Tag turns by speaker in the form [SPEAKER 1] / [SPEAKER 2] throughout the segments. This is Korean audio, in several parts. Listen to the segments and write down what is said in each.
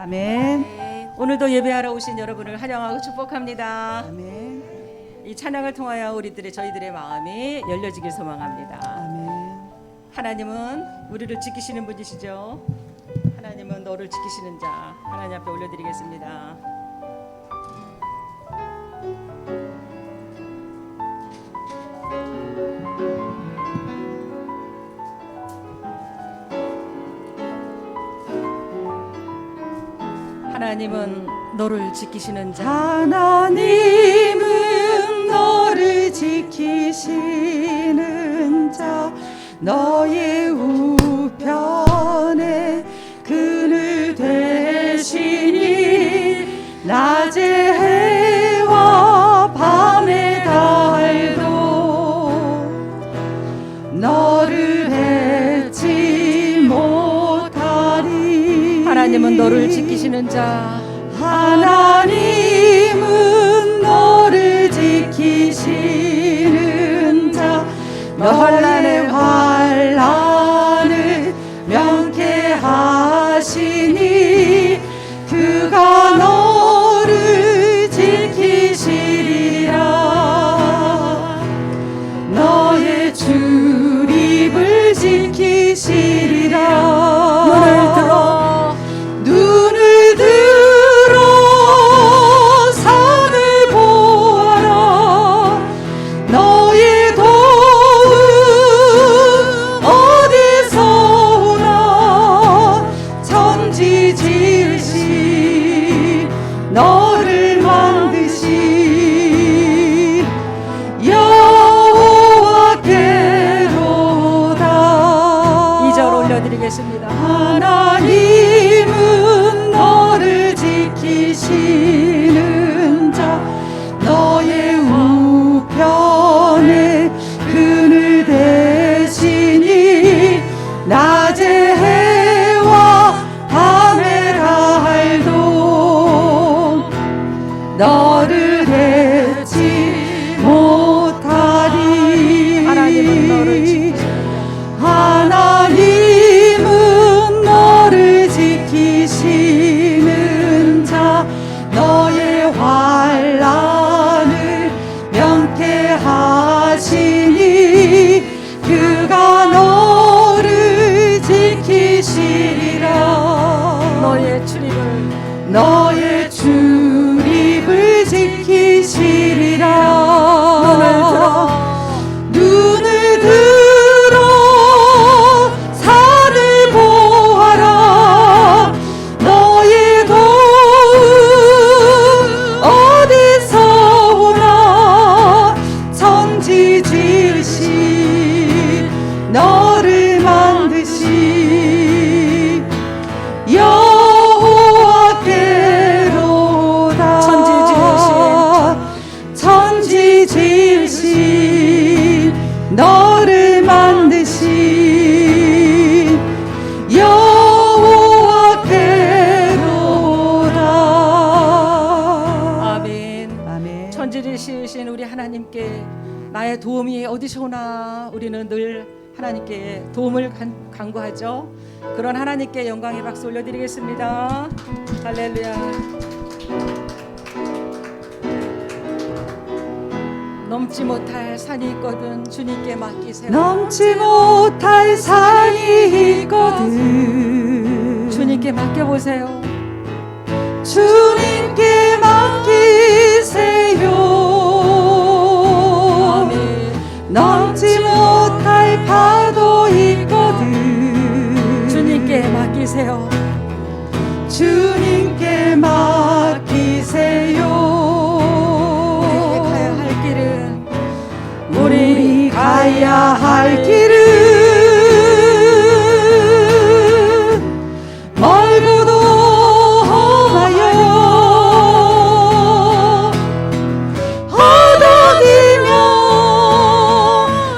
[SPEAKER 1] 아멘.
[SPEAKER 2] 오늘도 예배하러 오신 여러분을 환영하고 축복합니다.
[SPEAKER 1] 아멘.
[SPEAKER 2] 이 찬양을 통하여 저희들의 마음이 열려지길 소망합니다.
[SPEAKER 1] 아멘.
[SPEAKER 2] 하나님은 우리를 지키시는 분이시죠. 하나님은 너를 지키시는 자. 하나님 앞에 올려드리겠습니다. 하나님은 너를 지키시는 자.
[SPEAKER 1] 하나님은 너를 지키시는 자, 너의 우편에 그늘 되시니 낮의 해와 밤의 달도 너를 맺지 못하리.
[SPEAKER 2] 하나님은 너를 지키시는 자.
[SPEAKER 1] 하나님은 너를 지키시는 자, 너의 환난을 명쾌하시니 그가 너를 지키시리라. 너의 출입을 지키시리라. 눈을 들어 산을 보아라. 너의 도움 어디서 오나. 천지 지으신 너를 만드신 여호와께로다.
[SPEAKER 2] 2절 올려드리겠습니다.
[SPEAKER 1] 하나님은 너를 지키시는 자, 너의 우편에 그늘 되시니 낮의 해와 밤의 달도 너를 맺지 못하리.
[SPEAKER 2] 하나님은 너를
[SPEAKER 1] 하나님은 너를 지키시는 자, 너의 환난을 명쾌하시니 그가 너를 지키시리라. 너의 출입을 지키시리라. 눈을 들어 산을 보아라. 너의 도움 어디서 오나. 천지 지으신 너를 만드신 여호와께로다. 천지 지으신 너를 만드신 여호와께로다.
[SPEAKER 2] 아멘.
[SPEAKER 1] 아멘.
[SPEAKER 2] 천지를 지으신 우리 하나님께 나의 도움이 어디서 오나. 우리는 늘 하나님께 도움을 간구하죠. 그런 하나님께 영광의 박수 올려드리겠습니다. 할렐루야. 넘지 못할 산이 있거든 주님께 맡기세요.
[SPEAKER 1] 넘지 못할 산이 있거든
[SPEAKER 2] 주님께 맡겨보세요.
[SPEAKER 1] 주님께 맡기세요.
[SPEAKER 2] 아멘.
[SPEAKER 1] 넘지 못할 파도 있거든
[SPEAKER 2] 주님께 맡기세요.
[SPEAKER 1] 주님께 맡기세요. 우리 가야 할 길은 멀고도 험하여 허덕이며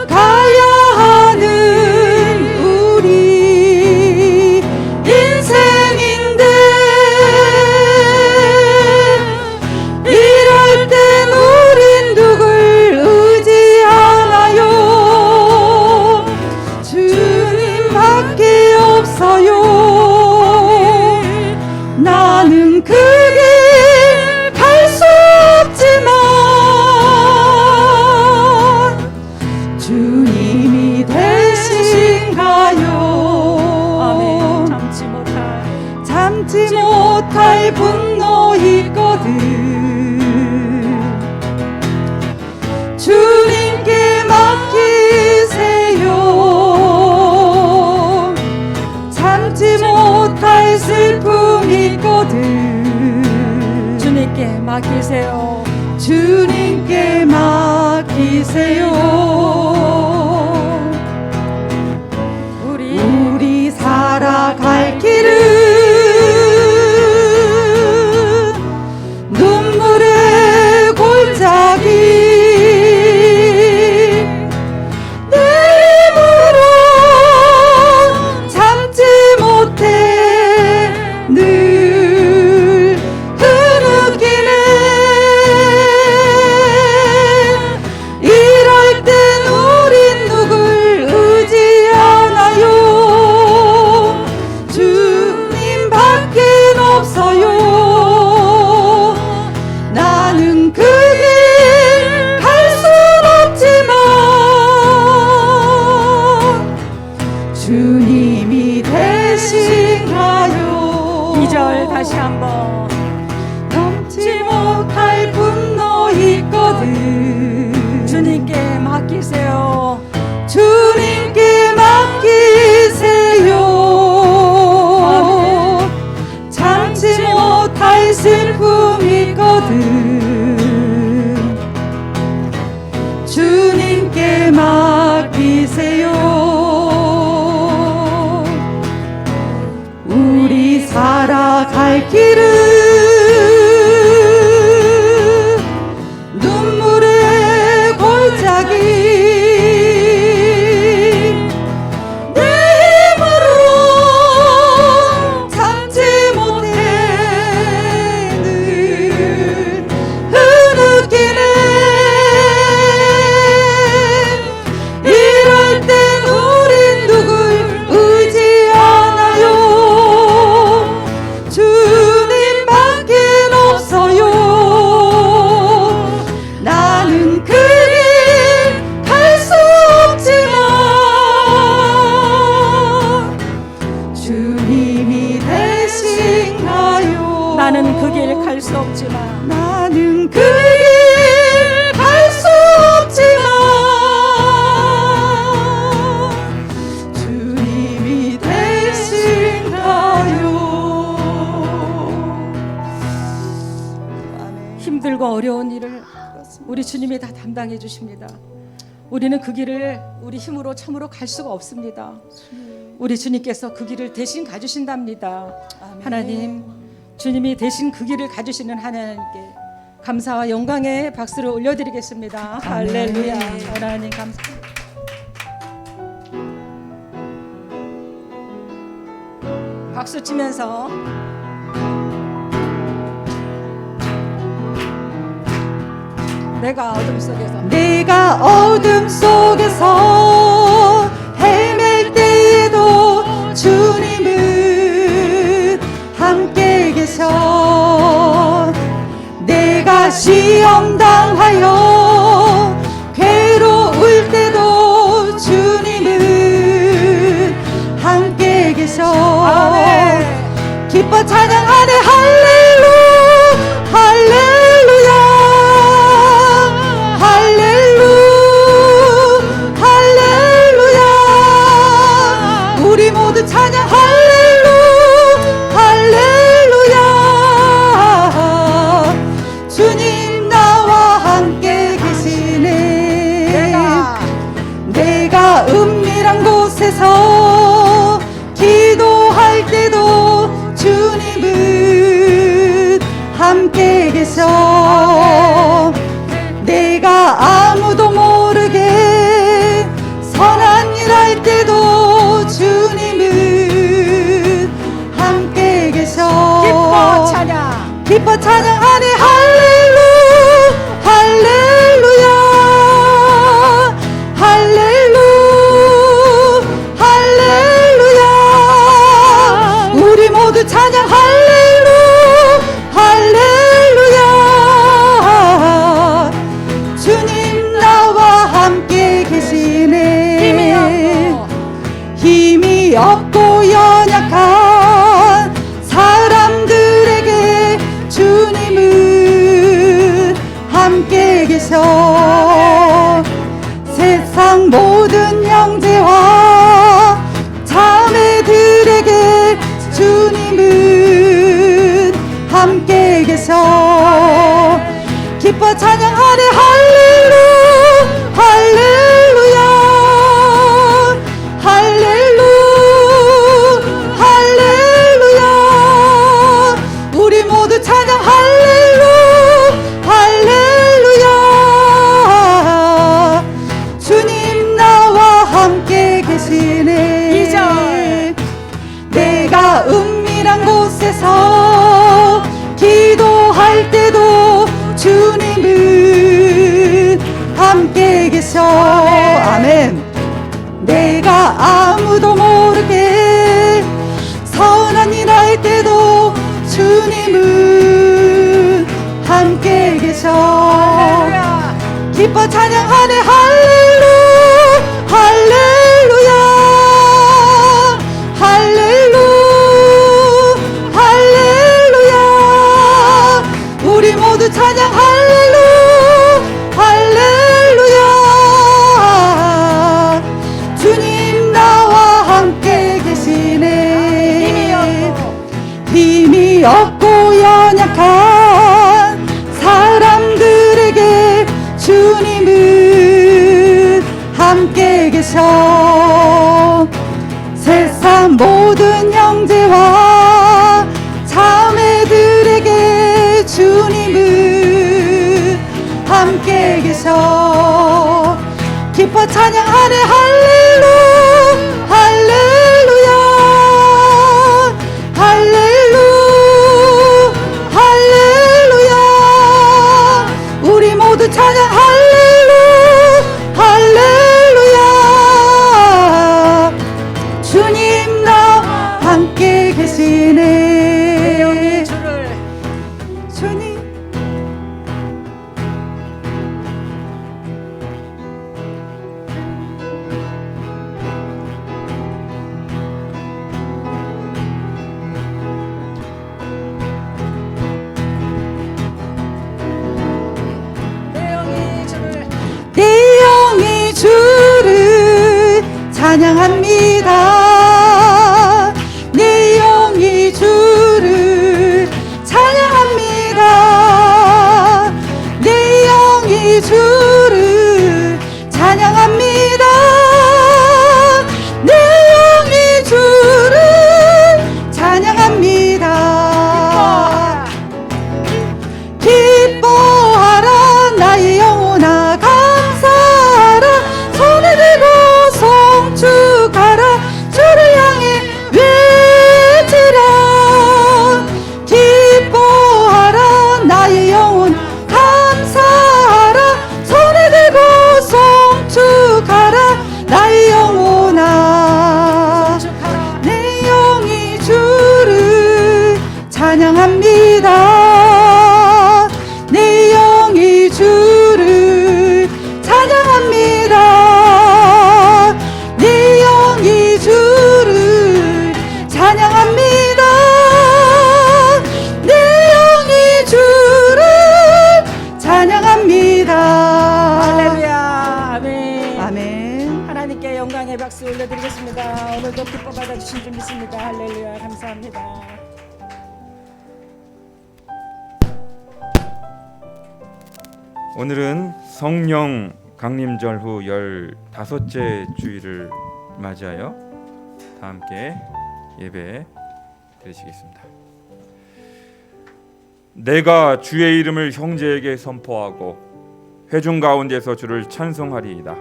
[SPEAKER 1] 가야 하는 우리 인생인데 이럴 땐 우린 누굴 의지하나요. 주님이 되신가요?
[SPEAKER 2] 아멘.
[SPEAKER 1] 참지 못할 분노 있거든. 주님께 맡기세요. 참지 못할 슬픔 있거든.
[SPEAKER 2] 주님께 맡기세요.
[SPEAKER 1] 주님께 맡기세요. 우리 살아갈 길은 눈물의 골짜기, 내 힘으로 참지 못해 늘 흐느끼네. 이럴 땐 우린 누굴 의지하나요? 주님밖엔 없어요. 나는 그 길 갈 순 없지만 주님이 되신가요?
[SPEAKER 2] 2절 다시 한번.
[SPEAKER 1] 넘지 못할 분노 있거든.
[SPEAKER 2] 주님께 맡기세요.
[SPEAKER 1] 주님께 맡기세요. 참지 못할 슬픔 있거든. 주님께 맡기세요. 우리 살아갈 길은 눈물의 골짜기, 내 힘으로 참지 못해 늘 흐느끼네. 이럴 땐 우린 누굴 의지하나요? 주님밖엔 없어요. 나는 그 길 갈 수 없지만 주님이 되신가요?
[SPEAKER 2] 나는 그 길 갈 수 없지만
[SPEAKER 1] 나는 그 길 갈 수 없지만 주님이 되신가요?
[SPEAKER 2] 힘들고 어려운 일을 우리 주님이 다 담당해 주십니다. 우리는 그 길을 우리 힘으로 참으로 갈 수가 없습니다. 우리 주님께서 그 길을 대신 가주신답니다. 하나님, 주님이 대신 그 길을 가주시는 하나님께 감사와 영광의 박수를 올려드리겠습니다. 할렐루야. 하나님 감사합니다. 박수 치면서 내가 어둠 속에서
[SPEAKER 1] 헤맬 때에도 주님은 함께 계셔. 내가 시험 당하여 괴로울 때도 주님은 함께 계셔.
[SPEAKER 2] 아멘.
[SPEAKER 1] 기뻐 찬양하네. 할렐루 할렐루야 할렐루 할렐루야. 우리 모두 찬양. 할렐루 할렐루야. 주님 나와 함께 계시네. 내가 은밀한 곳에서 기도할 때도 주님은 함께 계셔. 내가 아무도 모르게 선한 일 할 때도 주님은 함께 계셔. 기뻐 찬양하네. 할렐루 할렐루야 할렐루 할렐루야. 우리 모두 찬양. 할렐루 할렐루야. 주님 나와 함께 계시네. 없고 연약한 사람들에게 주님은 함께 계셔. 세상 모든 형제와 자매들에게 주님은 함께 계셔. 기뻐 찬양하네 할렐루야 할렐루야 할렐루야. 우리 모두 찬양 할렐루야. 주님 나와 함께 계시네.
[SPEAKER 2] 2절.
[SPEAKER 1] 내가 은밀한 곳에서 기도할 때도 주님은 함께 계셔. 아멘. 내가 아무도 모르게 선한 일 할 때도 주님은 함께 계셔.
[SPEAKER 2] 할렐루야.
[SPEAKER 1] 기뻐 찬양하네 할렐루야 할렐루야. 우리 모두 찬양 할렐루야. 주님 나와 함께 계시네. 힘이 없고 연약한 사람들에게 주님은 함께 계셔. 세상 모든 형제와 자매들에게 주님은 함께 계셔. 기뻐 찬양하네 할렐루야 할렐루야. 우리 모두 찬양 할렐루야. 주님 나와 함께 계시네.
[SPEAKER 2] 영이 주를
[SPEAKER 1] 주님 내 영이 주를 찬양합니다. 내 영이 주를 찬양합니다. 내 영이 주를 찬양합니다. 내 영이 주를 찬양합니다. 기뻐하라 나의 영혼아 감사하라. 손을 들고 송축하라. 주를 향해 외치라. 기뻐하라 나의 영혼 감사하라. 손을 들고 송축하라. 나의 영혼아 내 영이 주를 찬양합니다. 내 영이 주를 찬양합니다. 내 영이 주를 찬양합니다. 내 영이 주를 찬양합니다.
[SPEAKER 2] 할렐루야. 아멘.
[SPEAKER 1] 아멘.
[SPEAKER 2] 하나님께 영광의 박수 올려드리겠습니다. 오늘도 기뻐 받아주신 줄 믿습니다. 할렐루야. 감사합니다.
[SPEAKER 3] 오늘은 성령 강림절 후 15째 주일을 맞이하여 다 함께 예배 드리시겠습니다. 내가 주의 이름을 형제에게 선포하고 회중 가운데서 주를 찬송하리이다.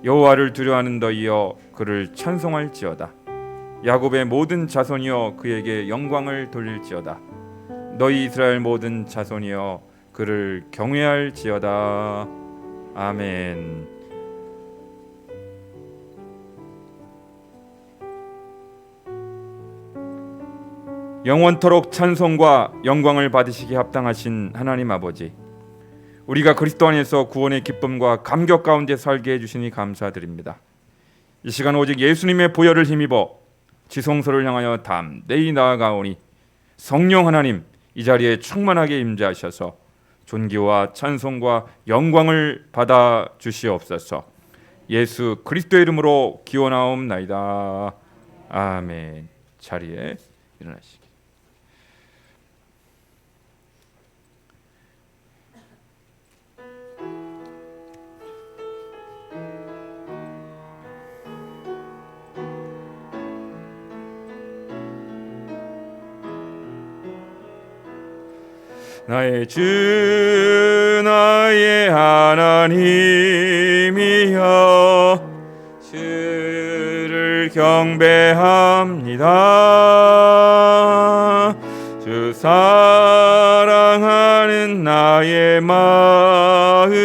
[SPEAKER 3] 여호와를 두려워하는 너희여 그를 찬송할지어다. 야곱의 모든 자손이여 그에게 영광을 돌릴지어다. 너희 이스라엘 모든 자손이여 그를 경외할지어다. 아멘. 영원토록 찬송과 영광을 받으시기 합당하신 하나님 아버지, 우리가 그리스도 안에서 구원의 기쁨과 감격 가운데 살게 해주시니 감사드립니다. 이 시간 오직 예수님의 보혈을 힘입어 지성소를 향하여 담대히 나아가오니 성령 하나님 이 자리에 충만하게 임재하셔서 존귀와 찬송과 영광을 받아 주시옵소서. 예수 그리스도의 이름으로 기원하옵나이다. 아멘. 자리에 일어나시기. 나의 주 나의 하나님이여 주를 경배합니다. 주 사랑하는 나의 마음을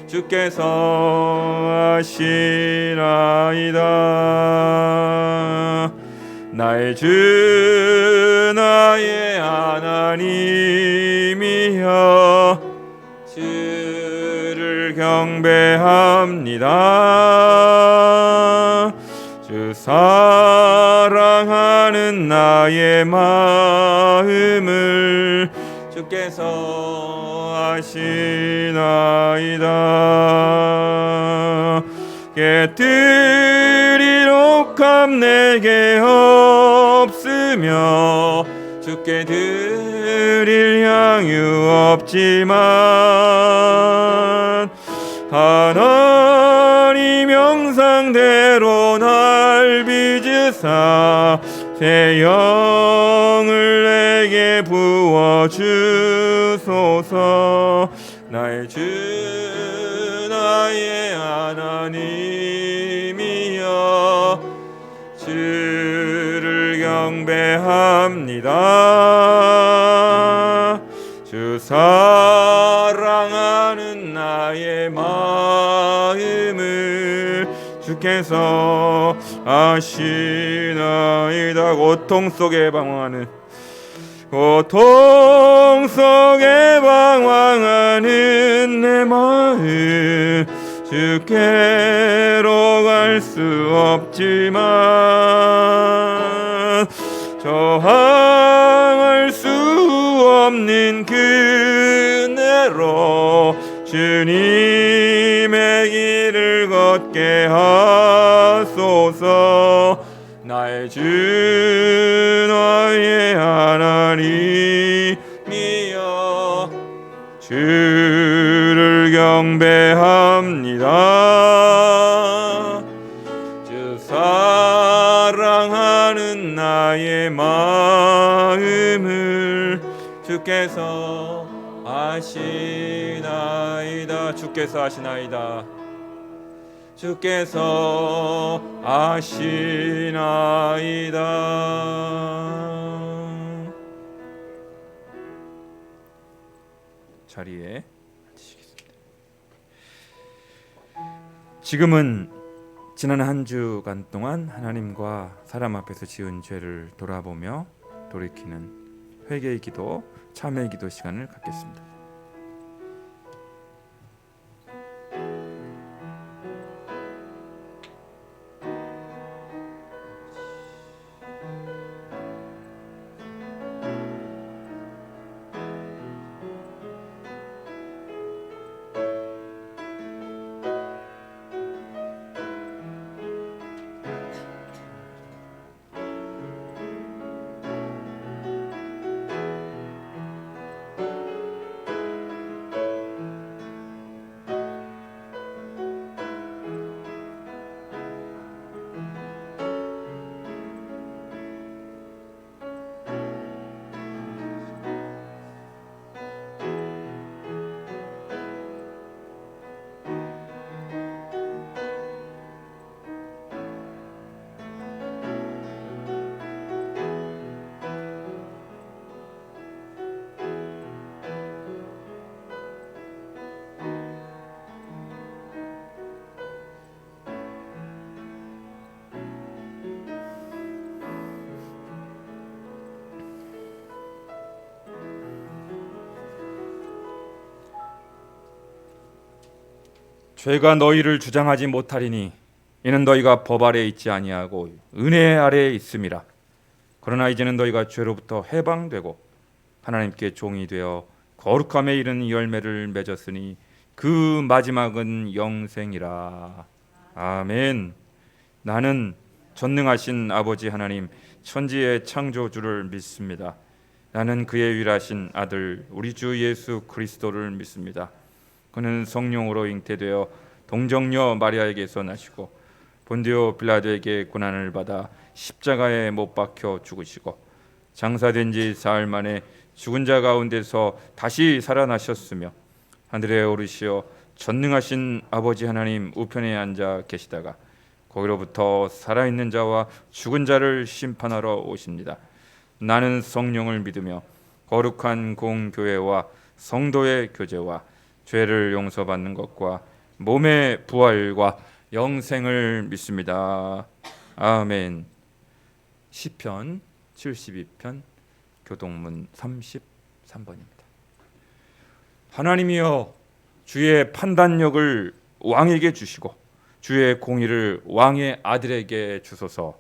[SPEAKER 3] 주께서 아시나이다. 나의 주 나의 하나님이여 주를 경배합니다. 주 사랑하는 나의 마음을 주께서 아시나이다. 깨뜨릴 옥합 내게 없으며 주께 드릴 향유 없지만 하나님 형상대로 날 빚으사 새 영을 내게 부어주소서. 나의 주 나의 하나님이여 주를 경배합니다. 주 사랑하는 나의 마음을 주께서 아시나이다. 고통 속에 방황하는 내 마음 주께로 갈 수 없지만 저항할 수 없는 그네로 주님의 길을 걷게 하소서. 나의 주 나의 하나님이여 주를 경배합니다. 주 사랑하는 나의 마음을 주께서 아시나이다. 주께서 아시나이다. 주께서 아시나이다. 자리에 앉으시겠습니다. 지금은 지난 한 주간 동안 하나님과 사람 앞에서 지은 죄를 돌아보며 돌이키는 회개의 기도, 참회의 기도 시간을 갖겠습니다. 죄가 너희를 주장하지 못하리니 이는 너희가 법 아래에 있지 아니하고 은혜 아래에 있음이라. 그러나 이제는 너희가 죄로부터 해방되고 하나님께 종이 되어 거룩함에 이르는 열매를 맺었으니 그 마지막은 영생이라. 아멘. 나는 전능하신 아버지 하나님 천지의 창조주를 믿습니다. 나는 그의 유일하신 아들 우리 주 예수 그리스도를 믿습니다. 그는 성령으로 잉태되어 동정녀 마리아에게서 나시고 본디오 빌라도에게 고난을 받아 십자가에 못 박혀 죽으시고 장사된 지 사흘 만에 죽은 자 가운데서 다시 살아나셨으며 하늘에 오르시어 전능하신 아버지 하나님 우편에 앉아 계시다가 거기로부터 살아있는 자와 죽은 자를 심판하러 오십니다. 나는 성령을 믿으며 거룩한 공교회와 성도의 교제와 죄를 용서받는 것과 몸의 부활과 영생을 믿습니다. 아멘. 시편 72편 교동문 33번입니다. 하나님이여 주의 판단력을 왕에게 주시고 주의 공의를 왕의 아들에게 주소서.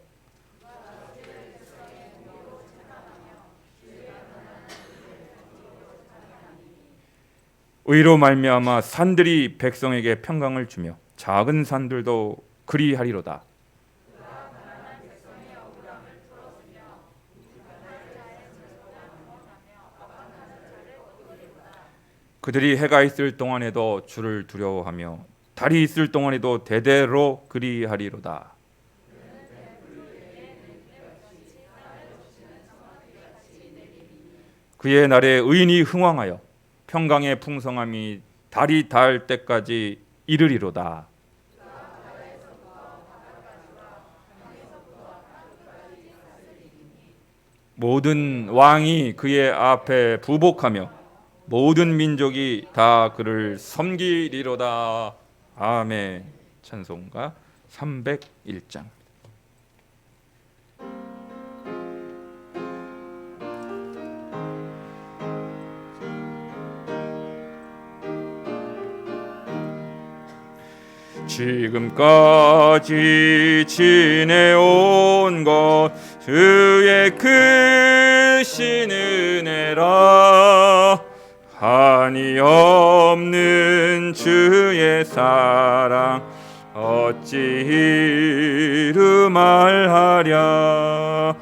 [SPEAKER 3] 의로 말미암아 산들이 백성에게 평강을 주며 작은 산들도 그리하리로다. 그들이 해가 있을 동안에도 주를 두려워하며 달이 있을 동안에도 대대로 그리하리로다. 그의 날에 의인이 흥왕하여 평강의 풍성함이 달이 닿을 때까지 이르리로다. 모든 왕이 그의 앞에 부복하며 모든 민족이 다 그를 섬기리로다. 아멘. 찬송가 301장. 지금까지 지내온 것 주의 크신 은혜라. 한이 없는 주의 사랑 어찌 이루 말하랴.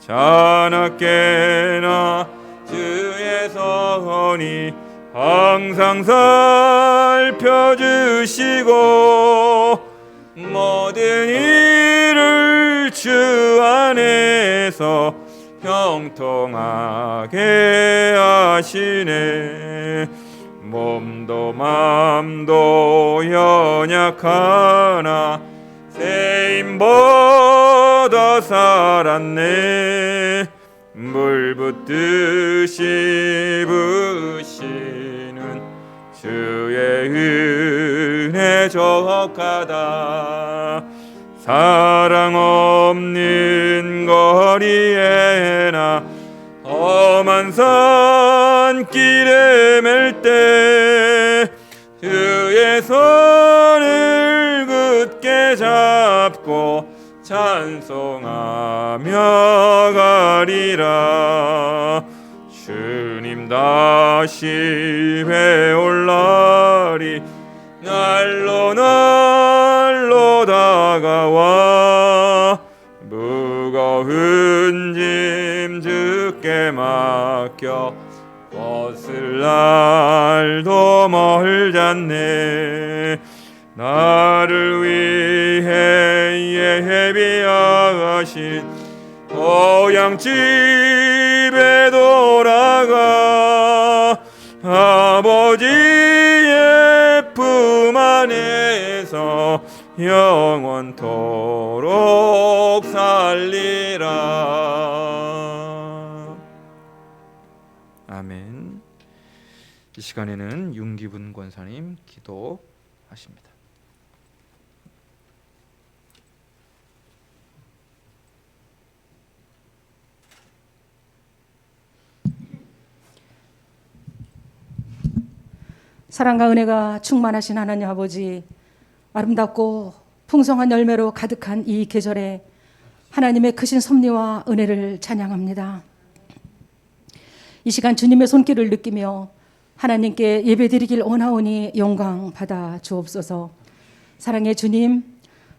[SPEAKER 3] 자나깨나 주의 선이 항상 살펴주시고 모든 일을 주 안에서 형통하게 하시네. 몸도 맘도 연약하나 세임보다 살았네. 물 붓듯이 부시는 주의 은혜 적하다. 사랑 없는 거리에나 험한 산길에 맬 때 주의 손을 굳게 잡고 찬송하며 가리라. 주님 다시 배올 날이 날로 날로 다가와 무거운 짐 주께 맡겨 벗을 날도 멀잖네. 나를 위해 예비하신 고향집에 돌아가 아버지의 품 안에서 영원토록 살리라. 아멘. 이 시간에는 윤기분 권사님 기도하십니다.
[SPEAKER 2] 사랑과 은혜가 충만하신 하나님 아버지, 아름답고 풍성한 열매로 가득한 이 계절에 하나님의 크신 섭리와 은혜를 찬양합니다. 이 시간 주님의 손길을 느끼며 하나님께 예배드리길 원하오니 영광 받아 주옵소서. 사랑의 주님,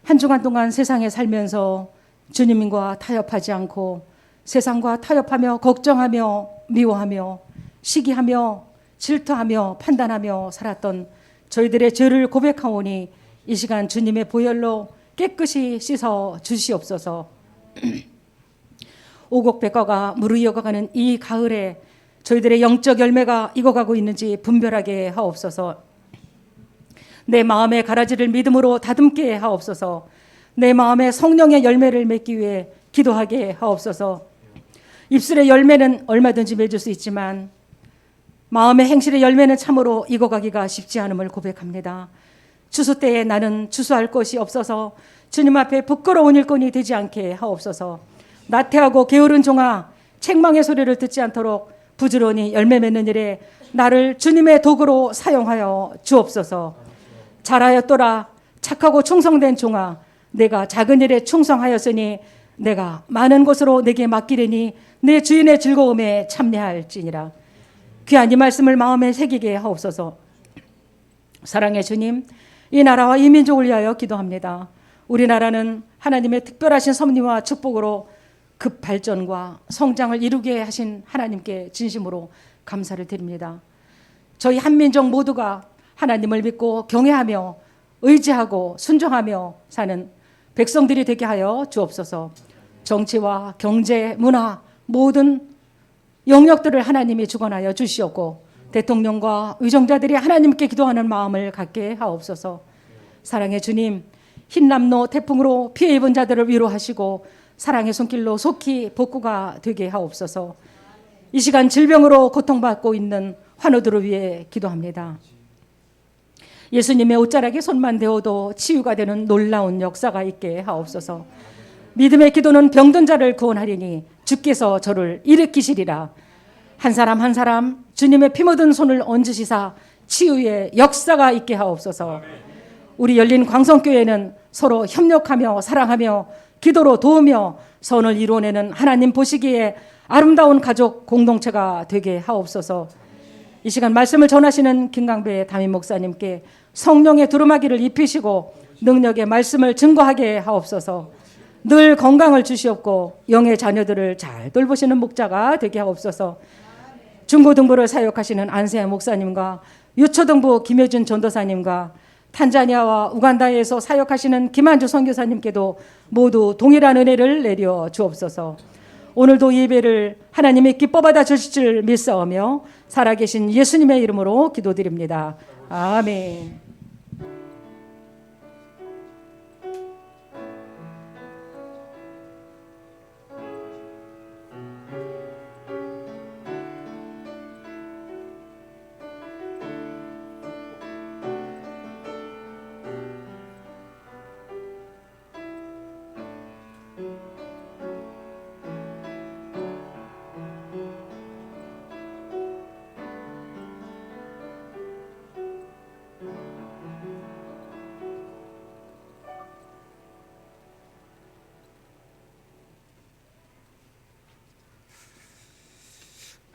[SPEAKER 2] 한 주간 동안 세상에 살면서 주님과 타협하지 않고 세상과 타협하며 걱정하며 미워하며 시기하며 질투하며 판단하며 살았던 저희들의 죄를 고백하오니 이 시간 주님의 보혈로 깨끗이 씻어 주시옵소서. 오곡백과가 무르익어가는 이 가을에 저희들의 영적 열매가 익어가고 있는지 분별하게 하옵소서. 내 마음의 가라지를 믿음으로 다듬게 하옵소서. 내 마음에 성령의 열매를 맺기 위해 기도하게 하옵소서. 입술의 열매는 얼마든지 맺을 수 있지만 마음의 행실의 열매는 참으로 익어가기가 쉽지 않음을 고백합니다. 추수 때에 나는 추수할 것이 없어서 주님 앞에 부끄러운 일꾼이 되지 않게 하옵소서. 나태하고 게으른 종아, 책망의 소리를 듣지 않도록 부지런히 열매 맺는 일에 나를 주님의 도구로 사용하여 주옵소서. 잘하였도라 착하고 충성된 종아, 내가 작은 일에 충성하였으니 내가 많은 것으로 내게 맡기려니 내 주인의 즐거움에 참여할지니라. 귀한 이 말씀을 마음에 새기게 하옵소서. 사랑의 주님, 이 나라와 이 민족을 위하여 기도합니다. 우리나라는 하나님의 특별하신 섭리와 축복으로 급발전과 성장을 이루게 하신 하나님께 진심으로 감사를 드립니다. 저희 한민족 모두가 하나님을 믿고 경외하며 의지하고 순종하며 사는 백성들이 되게 하여 주옵소서. 정치와 경제, 문화 모든 영역들을 하나님이 주관하여 주시옵고 대통령과 위정자들이 하나님께 기도하는 마음을 갖게 하옵소서. 사랑의 주님, 흰남노 태풍으로 피해 입은 자들을 위로하시고 사랑의 손길로 속히 복구가 되게 하옵소서. 이 시간 질병으로 고통받고 있는 환우들을 위해 기도합니다. 예수님의 옷자락에 손만 대어도 치유가 되는 놀라운 역사가 있게 하옵소서. 믿음의 기도는 병든 자를 구원하리니 주께서 저를 일으키시리라. 한 사람 한 사람 주님의 피 묻은 손을 얹으시사 치유의 역사가 있게 하옵소서. 우리 열린 광성교회는 서로 협력하며 사랑하며 기도로 도우며 선을 이루어내는 하나님 보시기에 아름다운 가족 공동체가 되게 하옵소서. 이 시간 말씀을 전하시는 김강배 담임 목사님께 성령의 두루마기를 입히시고 능력의 말씀을 증거하게 하옵소서. 늘 건강을 주시옵고 영의 자녀들을 잘 돌보시는 목자가 되게 하옵소서. 중고등부를 사역하시는 안세아 목사님과 유초등부 김효준 전도사님과 탄자니아와 우간다에서 사역하시는 김한주 선교사님께도 모두 동일한 은혜를 내려 주옵소서. 오늘도 예배를 하나님이 기뻐 받아 주실 줄 믿사오며 살아계신 예수님의 이름으로 기도드립니다. 아멘.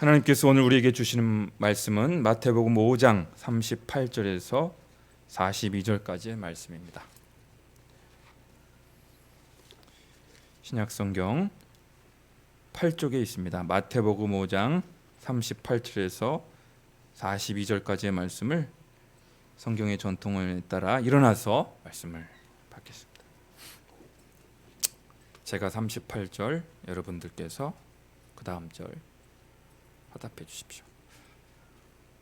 [SPEAKER 3] 하나님께서 오늘 우리에게 주시는 말씀은 마태복음 5장 38절에서 42절까지의 말씀입니다. 신약성경 8쪽에 있습니다. 마태복음 5장 38절에서 42절까지의 말씀을 성경의 전통에 따라 일어나서 말씀을 받겠습니다. 제가 38절, 여러분들께서 그 다음 절 화답해 주십시오.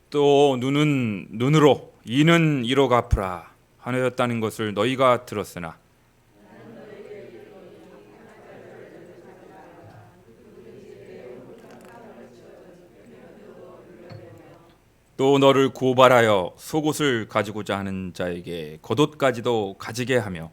[SPEAKER 3] 또 눈은 눈으로, 이는 이로 갚으라 하였다는 것을 너희가 들었으나 또 너를 고발하여 속옷을 가지고자 하는 자에게 겉옷까지도 가지게 하며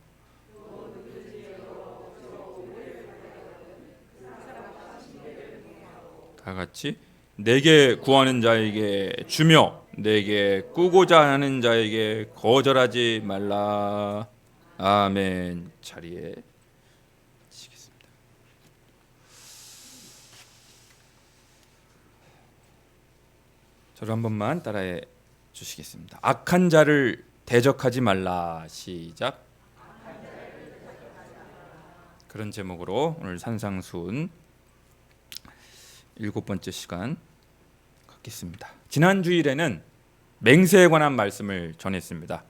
[SPEAKER 3] 다 같이 내게 구하는 자에게 주며 내게 꾸고자 하는 자에게 거절하지 말라. 아멘. 자리에 앉으시겠습니다. 저를 한 번만 따라해 주시겠습니다. 악한 자를 대적하지 말라. 시작. 그런 제목으로 오늘 산상수훈 7번째 시간 갖겠습니다. 지난 주일에는 맹세에 관한 말씀을 전했습니다.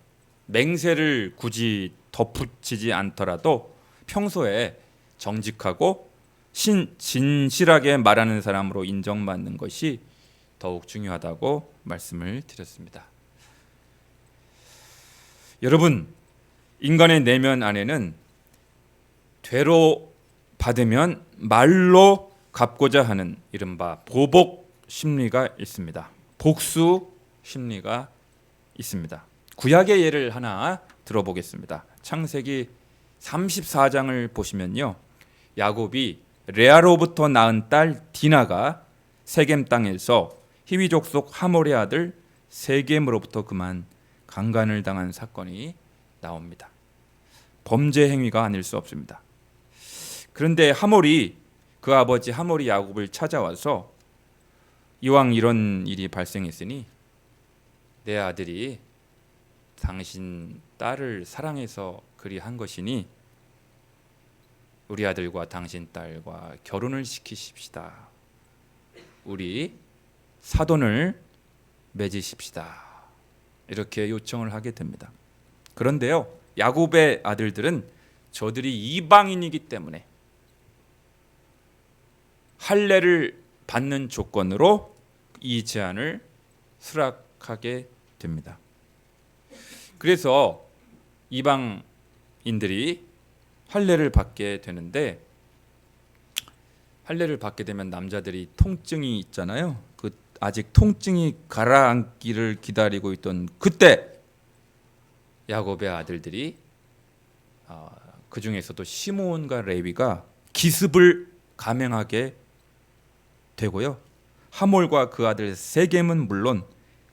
[SPEAKER 3] 맹세를 굳이 덧붙이지 않더라도 평소에 정직하고 진실하게 말하는 사람으로 인정받는 것이 더욱 중요하다고 말씀을 드렸습니다. 여러분, 인간의 내면 안에는 되로 받으면 말로 갚고자 하는 이른바 보복 심리가 있습니다. 복수 심리가 있습니다. 구약의 예를 하나 들어보겠습니다. 창세기 34장을 보시면요, 야곱이 레아로부터 낳은 딸 디나가 세겜 땅에서 히위 족속 하몰의 아들 세겜으로부터 그만 강간을 당한 사건이 나옵니다. 범죄 행위가 아닐 수 없습니다. 그런데 하몰이 그 아버지 하몰이 야곱을 찾아와서 이왕 이런 일이 발생했으니 내 아들이 당신 딸을 사랑해서 그리 한 것이니 우리 아들과 당신 딸과 결혼을 시키십시다. 우리 사돈을 맺으십시다. 이렇게 요청을 하게 됩니다. 그런데요, 야곱의 아들들은 저들이 이방인이기 때문에 할례를 받는 조건으로 이 제안을 수락하게 됩니다. 그래서 이방인들이 할례를 받게 되는데, 할례를 받게 되면 남자들이 통증이 있잖아요. 그 아직 통증이 가라앉기를 기다리고 있던 그때 야곱의 아들들이 그 중에서도 시므온과 레위가 기습을 감행하게 되고요. 하몰과 그 아들 세겜은 물론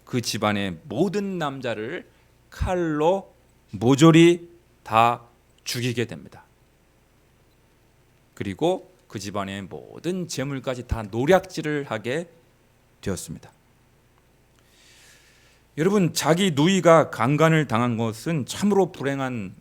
[SPEAKER 3] 그 집안의 모든 남자를 칼로 모조리 다 죽이게 됩니다. 그리고 그 집안의 모든 재물까지 다 노략질을 하게 되었습니다. 여러분, 자기 누이가 강간을 당한 것은 참으로 불행한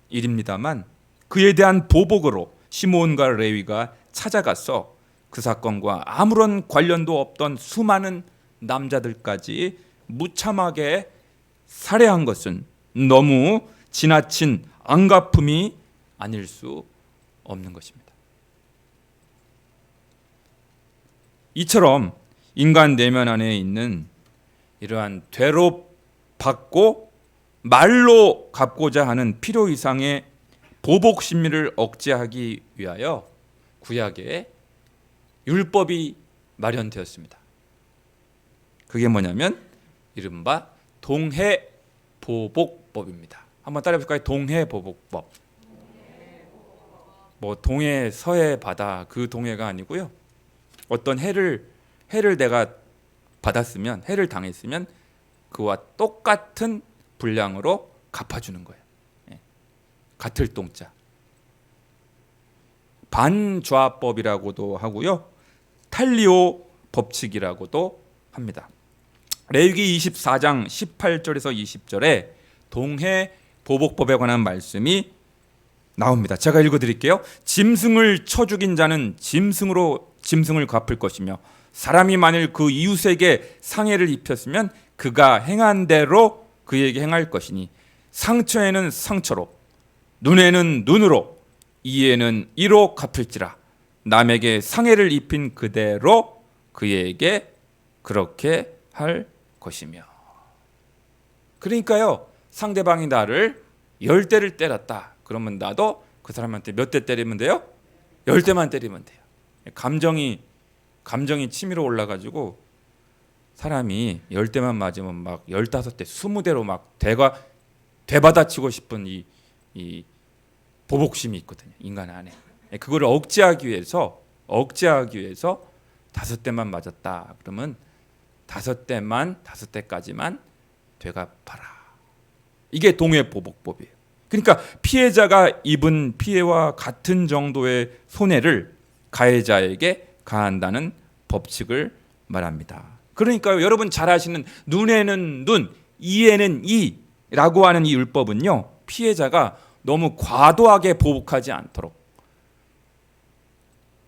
[SPEAKER 3] 일입니다만 그에 대한 보복으로 시므온과 레위가 찾아가서 그 사건과 아무런 관련도 없던 수많은 남자들까지 무참하게 살해한 것은 너무 지나친 안갚음이 아닐 수 없는 것입니다. 이처럼 인간 내면 안에 있는 이러한 되로 받고 말로 갚고자 하는 필요 이상의 보복 심리를 억제하기 위하여 구약에 율법이 마련되었습니다. 그게 뭐냐면 이른바 동해보복법입니다. 한번 따라해 볼까요? 동해보복법. 뭐 동해, 서해, 바다 그 동해가 아니고요. 어떤 해를 내가 받았으면, 해를 당했으면 그와 똑같은 분량으로 갚아주는 거예요. 같을 동자. 반좌법이라고도 하고요. 탈리오 법칙이라고도 합니다. 레위기 24장 18절에서 20절에 동해 보복법에 관한 말씀이 나옵니다. 제가 읽어드릴게요. 짐승을 쳐 죽인 자는 짐승으로 짐승을 갚을 것이며 사람이 만일 그 이웃에게 상해를 입혔으면 그가 행한 대로 그에게 행할 것이니 상처에는 상처로 눈에는 눈으로 이에는 이로 갚을지라. 남에게 상해를 입힌 그대로 그에게 그렇게 할 것이며. 그러니까요, 상대방이 나를 10대를 때렸다 그러면 나도 그 사람한테 몇 대 때리면 돼요? 10대만 때리면 돼요. 감정이 치밀어 올라가지고 사람이 10대만 맞으면 막 15대 20대로 막 되받아치고 싶은 이 보복심이 있거든요, 인간 안에. 그거를 억제하기 위해서 5대만 맞았다 그러면 5대까지만 되갚아라. 이게 동해 보복법이에요. 그러니까 피해자가 입은 피해와 같은 정도의 손해를 가해자에게 가한다는 법칙을 말합니다. 그러니까 여러분 잘 아시는 눈에는 눈, 이에는 이라고 하는 이 율법은요, 피해자가 너무 과도하게 보복하지 않도록,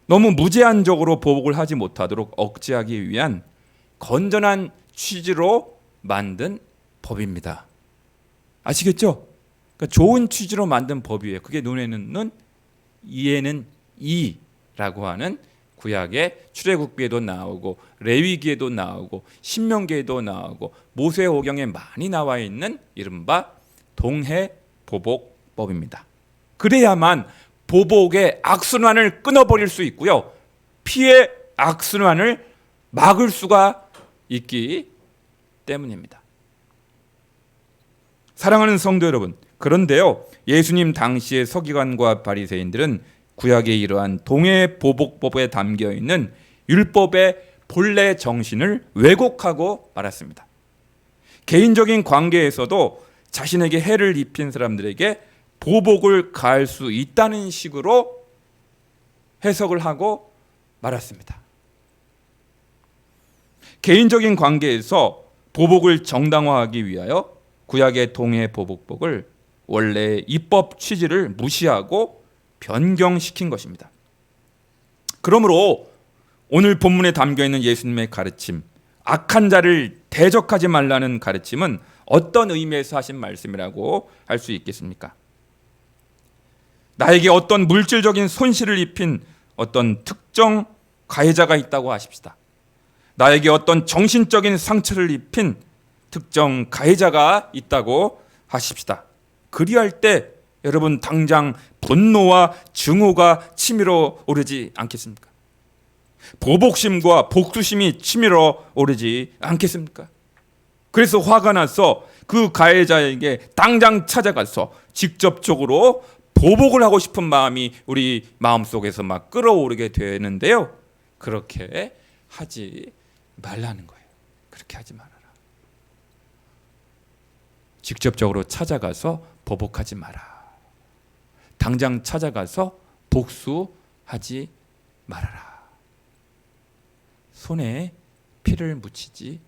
[SPEAKER 3] 너무 무제한적으로 보복을 하지 못하도록 억제하기 위한 건전한 취지로 만든 법입니다. 아시겠죠? 그러니까 좋은 취지로 만든 법이에요. 그게 눈에는 눈, 이에는 이라고 하는 구약의 출애굽기에도 나오고 레위기에도 나오고 신명기에도 나오고 모세오경에 많이 나와 있는 이른바 동해보복법입니다. 그래야만 보복의 악순환을 끊어버릴 수 있고요, 피해 악순환을 막을 수가 있기 때문입니다. 사랑하는 성도 여러분, 그런데요, 예수님 당시의 서기관과 바리새인들은 구약의 이러한 동해보복법에 담겨 있는 율법의 본래 정신을 왜곡하고 말았습니다. 개인적인 관계에서도 자신에게 해를 입힌 사람들에게 보복을 가할 수 있다는 식으로 해석을 하고 말았습니다. 개인적인 관계에서 보복을 정당화하기 위하여 구약의 동해보복법을 원래 입법 취지를 무시하고 변경시킨 것입니다. 그러므로 오늘 본문에 담겨있는 예수님의 가르침, 악한 자를 대적하지 말라는 가르침은 어떤 의미에서 하신 말씀이라고 할 수 있겠습니까? 나에게 어떤 물질적인 손실을 입힌 어떤 특정 가해자가 있다고 하십시다. 나에게 어떤 정신적인 상처를 입힌 특정 가해자가 있다고 하십시다. 그리할 때 여러분 당장 분노와 증오가 치밀어 오르지 않겠습니까? 보복심과 복수심이 치밀어 오르지 않겠습니까? 그래서 화가 나서 그 가해자에게 당장 찾아가서 직접적으로 보복을 하고 싶은 마음이 우리 마음속에서 막 끌어오르게 되는데요, 그렇게 하지 말라는 거예요. 그렇게 하지 말아라. 직접적으로 찾아가서 보복하지 마라. 당장 찾아가서 복수하지 말아라. 손에 피를 묻히지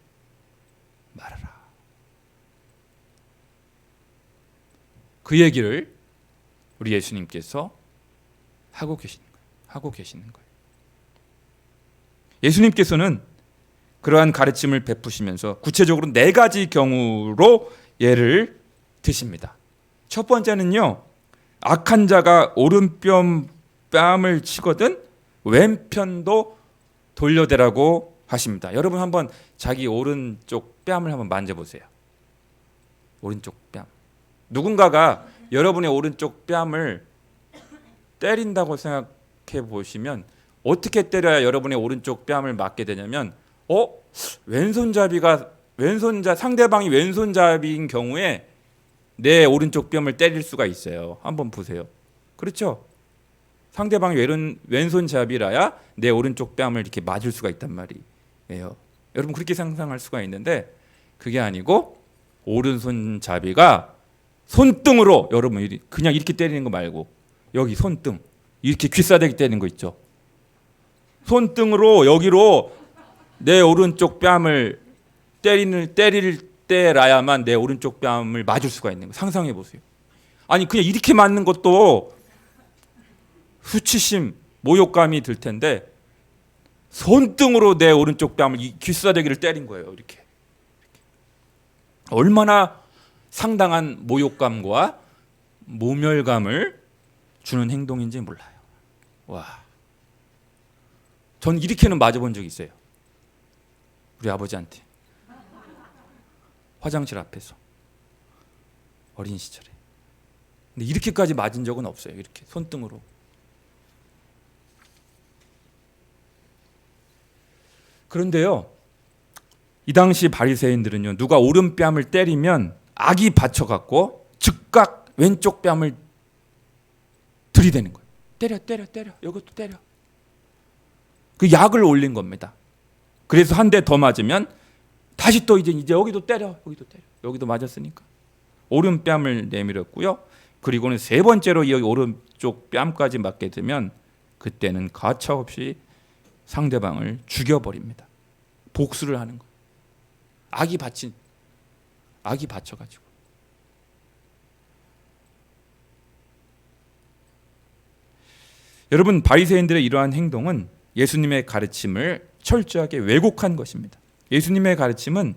[SPEAKER 3] 말아라. 그 얘기를 우리 예수님께서 하고 계시는 거예요. 예수님께서는 그러한 가르침을 베푸시면서 구체적으로 4가지 경우로 예를 드십니다. 첫 번째는요, 악한 자가 오른편 뺨을 치거든 왼편도 돌려대라고 하십니다. 여러분 한번 자기 오른쪽 뺨을 한번 만져보세요. 오른쪽 뺨. 누군가가 여러분의 오른쪽 뺨을 때린다고 생각해 보시면 어떻게 때려야 여러분의 오른쪽 뺨을 맞게 되냐면, 상대방이 왼손잡이인 경우에 내 오른쪽 뺨을 때릴 수가 있어요. 한번 보세요. 그렇죠? 상대방이 왼손잡이라야 내 오른쪽 뺨을 이렇게 맞을 수가 있단 말이에요. 여러분 그렇게 상상할 수가 있는데 그게 아니고, 오른손잡이가 손등으로, 여러분 그냥 이렇게 때리는 거 말고 여기 손등, 이렇게 귀싸대기 때리는 거 있죠. 손등으로 여기로 내 오른쪽 뺨을 때릴 때라야만 내 오른쪽 뺨을 맞을 수가 있는 거. 상상해 보세요. 아니 그냥 이렇게 맞는 것도 수치심, 모욕감이 들 텐데 손등으로 내 오른쪽 뺨을 귀싸대기를 때린 거예요. 이렇게. 얼마나 상당한 모욕감과 모멸감을 주는 행동인지 몰라요. 와, 전 이렇게는 맞아본 적이 있어요. 우리 아버지한테 화장실 앞에서 어린 시절에. 근데 이렇게까지 맞은 적은 없어요. 이렇게 손등으로. 그런데요, 이 당시 바리새인들은요, 누가 오른뺨을 때리면 악이 받쳐갖고 즉각 왼쪽 뺨을 들이대는 거예요. 때려, 이것도 때려. 그 약을 올린 겁니다. 그래서 한 대 더 맞으면 다시 또 이제 여기도 때려, 여기도 맞았으니까 오른뺨을 내밀었고요, 그리고는 세 번째로 이 오른쪽 뺨까지 맞게 되면 그때는 가차없이 상대방을 죽여버립니다. 복수를 하는 거예요. 악이 받쳐가지고. 여러분, 바리새인들의 이러한 행동은 예수님의 가르침을 철저하게 왜곡한 것입니다. 예수님의 가르침은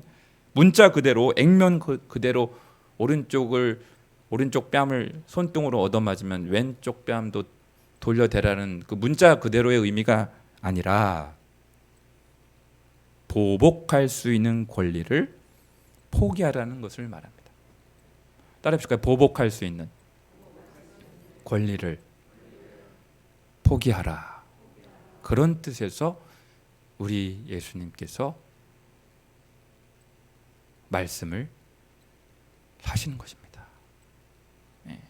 [SPEAKER 3] 문자 그대로 액면 그대로 오른쪽 뺨을 손등으로 얻어맞으면 왼쪽 뺨도 돌려대라는 그 문자 그대로의 의미가 아니라 보복할 수 있는 권리를 포기하라는 것을 말합니다. 따라해보실까요? 보복할 수 있는 권리를 포기하라. 그런 뜻에서 우리 예수님께서 말씀을 하시는 것입니다. 네.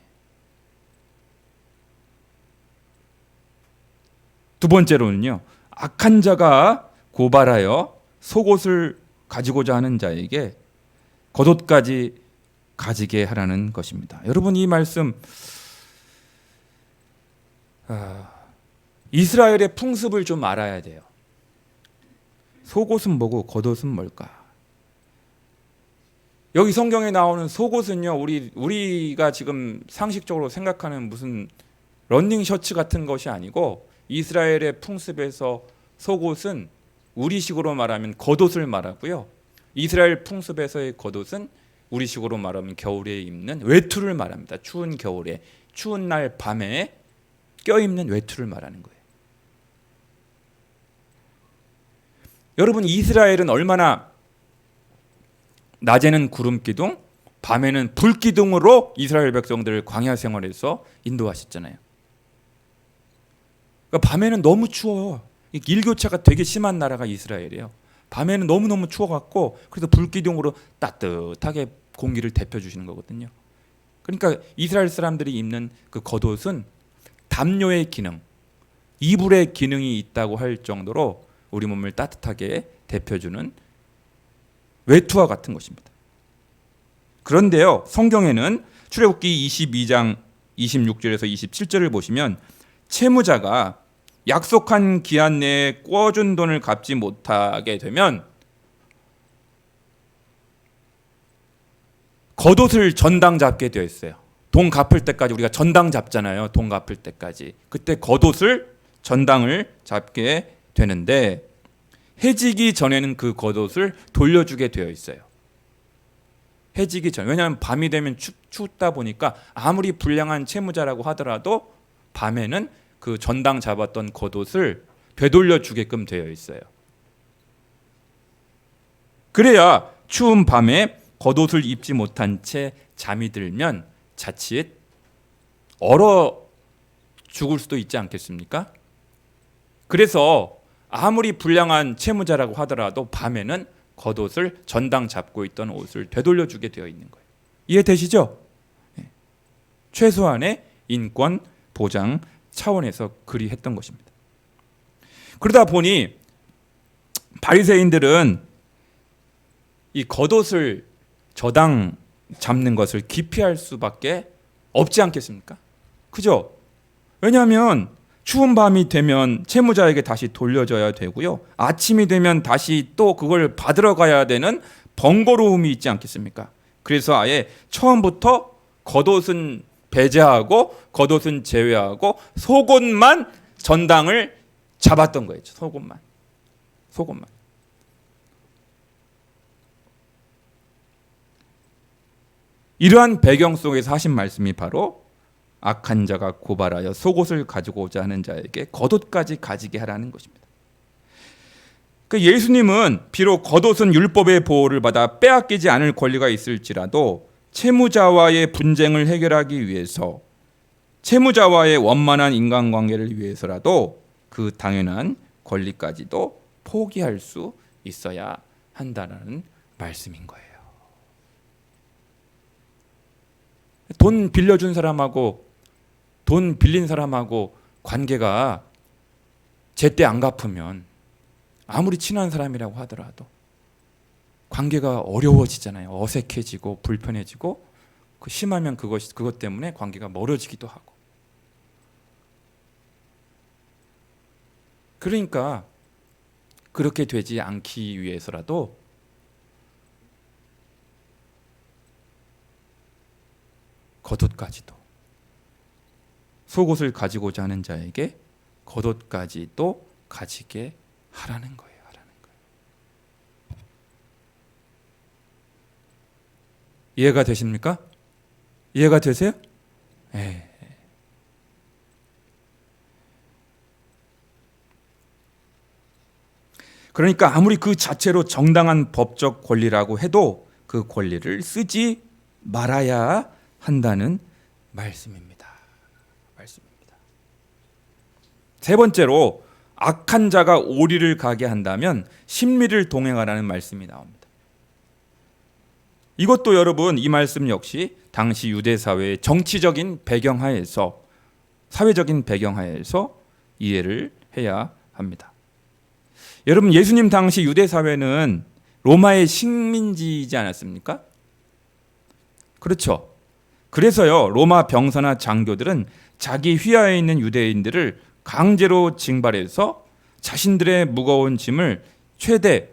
[SPEAKER 3] 두 번째로는요, 악한 자가 고발하여 속옷을 가지고자 하는 자에게 겉옷까지 가지게 하라는 것입니다. 여러분, 이 말씀 이스라엘의 풍습을 좀 알아야 돼요. 속옷은 뭐고 겉옷은 뭘까? 여기 성경에 나오는 속옷은요, 우리가 지금 상식적으로 생각하는 무슨 러닝 셔츠 같은 것이 아니고 이스라엘의 풍습에서 속옷은 우리식으로 말하면 겉옷을 말하고요. 이스라엘 풍습에서의 겉옷은 우리식으로 말하면 겨울에 입는 외투를 말합니다. 추운 겨울에, 추운 날 밤에 껴입는 외투를 말하는 거예요. 여러분, 이스라엘은 얼마나 낮에는 구름 기둥, 밤에는 불 기둥으로 이스라엘 백성들을 광야 생활에서 인도하셨잖아요. 그러니까 밤에는 너무 추워요. 일교차가 되게 심한 나라가 이스라엘이에요. 밤에는 너무너무 추워갖고 그래서 불 기둥으로 따뜻하게 공기를 데펴주시는 거거든요. 그러니까 이스라엘 사람들이 입는 그 겉옷은 담요의 기능, 이불의 기능이 있다고 할 정도로 우리 몸을 따뜻하게 데펴주는 외투와 같은 것입니다. 그런데요, 성경에는 출애굽기 22장 26절에서 27절을 보시면 채무자가 약속한 기한 내에 꿔준 돈을 갚지 못하게 되면 겉옷을 전당 잡게 되어 있어요. 돈 갚을 때까지 우리가 전당 잡잖아요. 돈 갚을 때까지. 그때 겉옷을 전당을 잡게 되는데 해지기 전에는 그 겉옷을 돌려주게 되어 있어요. 해지기 전. 왜냐하면 밤이 되면 춥다 보니까 아무리 불량한 채무자라고 하더라도 밤에는 그 전당 잡았던 겉옷을 되돌려 주게끔 되어 있어요. 그래야 추운 밤에 겉옷을 입지 못한 채 잠이 들면 자칫 얼어 죽을 수도 있지 않겠습니까? 그래서 아무리 불량한 채무자라고 하더라도 밤에는 겉옷을 전당 잡고 있던 옷을 되돌려 주게 되어 있는 거예요. 이해되시죠? 최소한의 인권 보장 차원에서 그리 했던 것입니다. 그러다 보니 바리새인들은 이 겉옷을 저당 잡는 것을 기피할 수밖에 없지 않겠습니까? 그죠? 왜냐하면 추운 밤이 되면 채무자에게 다시 돌려줘야 되고요. 아침이 되면 다시 또 그걸 받으러 가야 되는 번거로움이 있지 않겠습니까? 그래서 아예 처음부터 겉옷은 배제하고 겉옷은 제외하고 속옷만 전당을 잡았던 거예요. 속옷만. 이러한 배경 속에서 하신 말씀이 바로 악한 자가 고발하여 속옷을 가지고자 하는 자에게 겉옷까지 가지게 하라는 것입니다. 그 예수님은 비록 겉옷은 율법의 보호를 받아 빼앗기지 않을 권리가 있을지라도 채무자와의 분쟁을 해결하기 위해서 채무자와의 원만한 인간관계를 위해서라도 그 당연한 권리까지도 포기할 수 있어야 한다는 말씀인 거예요. 돈 빌려준 사람하고 돈 빌린 사람하고 관계가 제때 안 갚으면 아무리 친한 사람이라고 하더라도 관계가 어려워지잖아요. 어색해지고 불편해지고 그 심하면 그것 때문에 관계가 멀어지기도 하고. 그러니까 그렇게 되지 않기 위해서라도 겉옷까지도, 속옷을 가지고자 하는 자에게 겉옷까지도 가지게 하라는 거예요. 이해가 되십니까? 이해가 되세요? 네. 그러니까 아무리 그 자체로 정당한 법적 권리라고 해도 그 권리를 쓰지 말아야 한다는 말씀입니다. 세 번째로 악한 자가 오리를 가게 한다면 심리를 동행하라는 말씀이 나옵니다. 이것도 여러분, 이 말씀 역시 당시 유대 사회의 정치적인 배경하에서, 사회적인 배경하에서 이해를 해야 합니다. 여러분, 예수님 당시 유대 사회는 로마의 식민지이지 않았습니까? 그렇죠. 그래서요, 로마 병사나 장교들은 자기 휘하에 있는 유대인들을 강제로 징발해서 자신들의 무거운 짐을 최대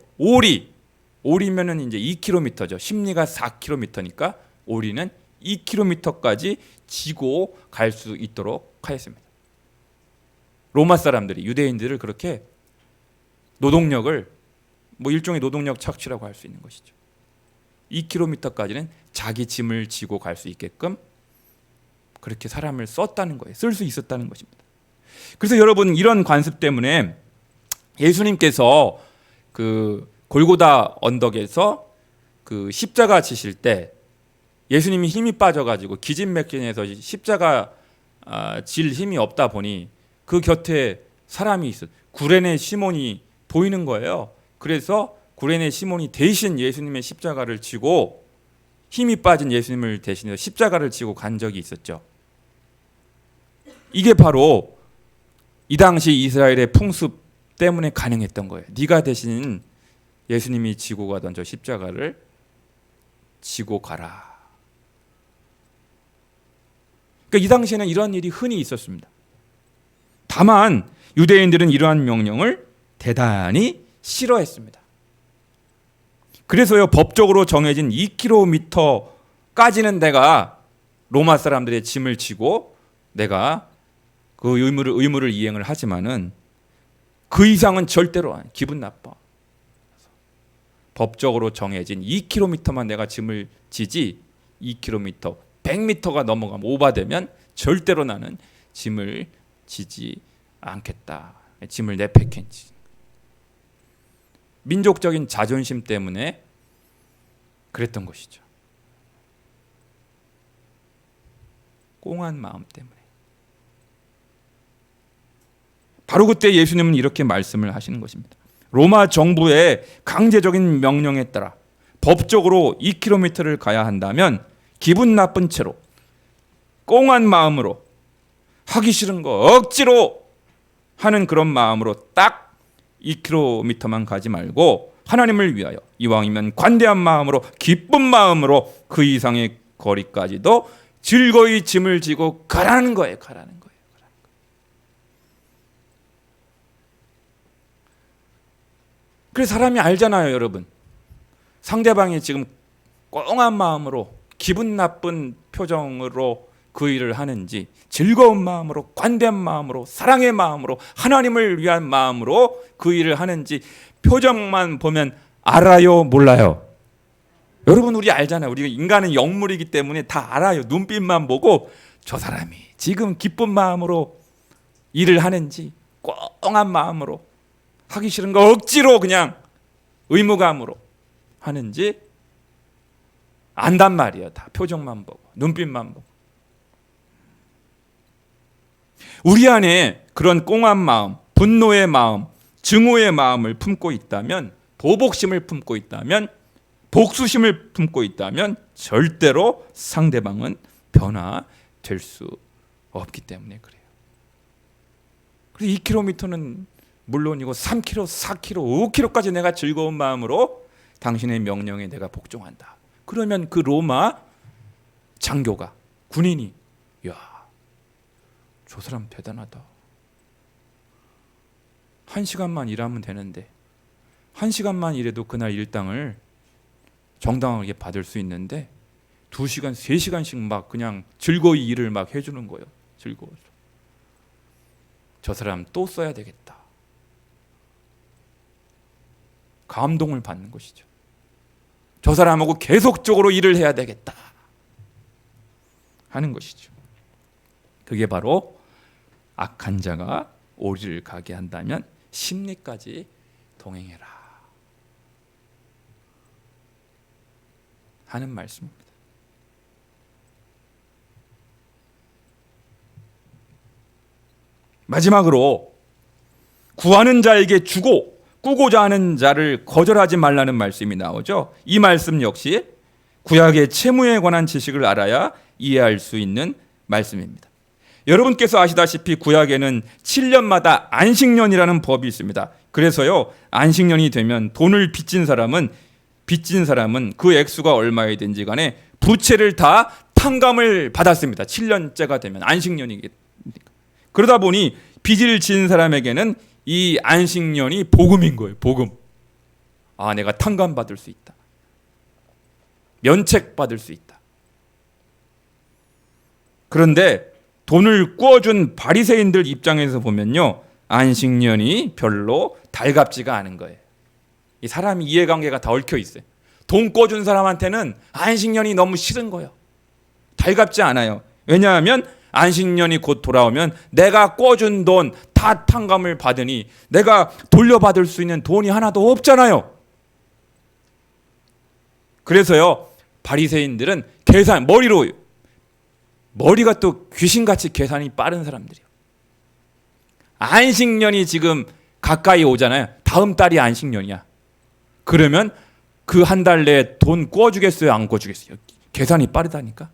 [SPEAKER 3] 오리면은 이제 2km죠. 심리가 4km니까 오리는 2km까지 지고 갈 수 있도록 하였습니다. 로마 사람들이 유대인들을 그렇게 노동력을, 일종의 노동력 착취라고 할 수 있는 것이죠. 2km까지는 자기 짐을 지고 갈 수 있게끔 그렇게 사람을 썼다는 거예요. 쓸 수 있었다는 것입니다. 그래서 여러분, 이런 관습 때문에 예수님께서 그 골고다 언덕에서 그 십자가 지실 때 예수님이 힘이 빠져가지고 기진맥진해서 십자가 질 힘이 없다 보니 그 곁에 사람이 있어, 구레네 시몬이 보이는 거예요. 그래서 구레네 시몬이 대신 예수님의 십자가를 지고, 힘이 빠진 예수님을 대신해서 십자가를 지고 간 적이 있었죠. 이게 바로 이 당시 이스라엘의 풍습 때문에 가능했던 거예요. 네가 대신 예수님이 지고 가던 저 십자가를 지고 가라. 그러니까 이 당시에는 이런 일이 흔히 있었습니다. 다만 유대인들은 이러한 명령을 대단히 싫어했습니다. 그래서요, 법적으로 정해진 2km까지는 내가 로마 사람들의 짐을 지고 내가 그 의무를 이행을 하지만은 그 이상은 절대로 안, 기분 나빠. 법적으로 정해진 2km만 내가 짐을 지지, 2km, 100m가 넘어가면, 오바되면 절대로 나는 짐을 지지 않겠다. 짐을 내팽개치. 민족적인 자존심 때문에 그랬던 것이죠. 꽁한 마음 때문에. 바로 그때 예수님은 이렇게 말씀을 하시는 것입니다. 로마 정부의 강제적인 명령에 따라 법적으로 2km를 가야 한다면 기분 나쁜 채로 꽁한 마음으로 하기 싫은 거 억지로 하는 그런 마음으로 딱 2km만 가지 말고 하나님을 위하여 이왕이면 관대한 마음으로, 기쁜 마음으로 그 이상의 거리까지도 즐거이 짐을 지고 가라는 거예요. 그래서 사람이 알잖아요, 여러분. 상대방이 지금 꽁한 마음으로, 기분 나쁜 표정으로 그 일을 하는지, 즐거운 마음으로, 관대한 마음으로, 사랑의 마음으로, 하나님을 위한 마음으로 그 일을 하는지 표정만 보면 알아요, 몰라요? 여러분, 우리 알잖아요. 우리가 인간은 영물이기 때문에 다 알아요. 눈빛만 보고 저 사람이 지금 기쁜 마음으로 일을 하는지, 꽁한 마음으로, 하기 싫은 거 억지로 그냥 의무감으로 하는지 안단 말이에요. 다 표정만 보고, 눈빛만 보고. 우리 안에 그런 꽁한 마음, 분노의 마음, 증오의 마음을 품고 있다면, 보복심을 품고 있다면, 복수심을 품고 있다면 절대로 상대방은 변화될 수 없기 때문에 그래요. 그래서 2km는 물론이고 3km, 4km, 5km까지 내가 즐거운 마음으로 당신의 명령에 내가 복종한다. 그러면 그 로마 장교가, 군인이, 야, 저 사람 대단하다. 1시간만 일하면 되는데 1시간만 일해도 그날 일당을 정당하게 받을 수 있는데 2시간, 3시간씩 막 그냥 즐거이 일을 막 해주는 거예요. 즐거워서. 저 사람 또 써야 되겠다. 감동을 받는 것이죠. 저 사람하고 계속적으로 일을 해야 되겠다 하는 것이죠. 그게 바로 악한 자가 오리를 가게 한다면 심리까지 동행해라 하는 말씀입니다. 마지막으로 구하는 자에게 주고 꾸고자 하는 자를 거절하지 말라는 말씀이 나오죠. 이 말씀 역시 구약의 채무에 관한 지식을 알아야 이해할 수 있는 말씀입니다. 여러분께서 아시다시피 구약에는 7년마다 안식년이라는 법이 있습니다. 그래서요, 안식년이 되면 돈을 빚진 사람은 그 액수가 얼마이든지 간에 부채를 다 탕감을 받았습니다. 7년째가 되면 안식년이니까. 그러다 보니 빚을 진 사람에게는 이 안식년이 복음인 거예요. 복음. 아, 내가 탕감받을 수 있다. 면책받을 수 있다. 그런데 돈을 꾸어준 바리새인들 입장에서 보면요, 안식년이 별로 달갑지가 않은 거예요. 이 사람 이해관계가 다 얽혀 있어요. 돈 꿔준 사람한테는 안식년이 너무 싫은 거예요. 달갑지 않아요. 왜냐하면 안식년이 곧 돌아오면 내가 꿔준 돈 다 탕감을 받으니 내가 돌려받을 수 있는 돈이 하나도 없잖아요. 그래서요, 바리새인들은 머리가 또 귀신같이 계산이 빠른 사람들이에요. 안식년이 지금 가까이 오잖아요. 다음 달이 안식년이야. 그러면 그 한 달 내에 돈 꿔주겠어요? 안 꿔주겠어요? 계산이 빠르다니까.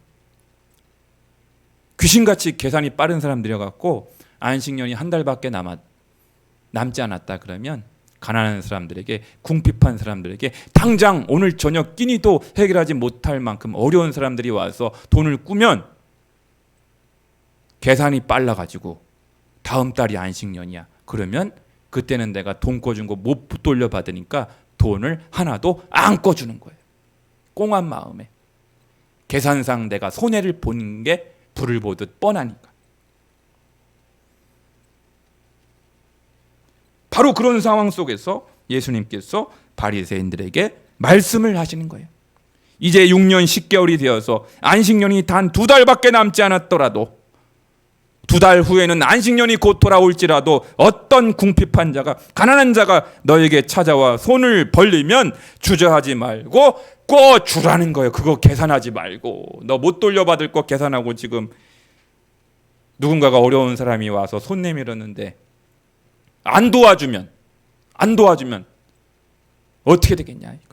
[SPEAKER 3] 귀신같이 계산이 빠른 사람들이어갖고 안식년이 한 달밖에 남지 않았다 그러면 가난한 사람들에게, 궁핍한 사람들에게, 당장 오늘 저녁 끼니도 해결하지 못할 만큼 어려운 사람들이 와서 돈을 꾸면 계산이 빨라가지고 다음 달이 안식년이야. 그러면 그때는 내가 돈 꿔준 거 못 돌려받으니까 돈을 하나도 안 꿔주는 거예요. 꽁한 마음에. 계산상 내가 손해를 보는 게 불을 보듯 뻔하니까. 바로 그런 상황 속에서 예수님께서 바리새인들에게 말씀을 하시는 거예요. 이제 6년 10개월이 되어서 안식년이 단 2달밖에 남지 않았더라도 2달 후에는 안식년이 곧 돌아올지라도 어떤 궁핍한 자가, 가난한 자가 너에게 찾아와 손을 벌리면 주저하지 말고 꿔주라는 거예요. 그거 계산하지 말고. 너 못 돌려받을 거 계산하고 지금 누군가가 어려운 사람이 와서 손 내밀었는데 안 도와주면 어떻게 되겠냐 이거.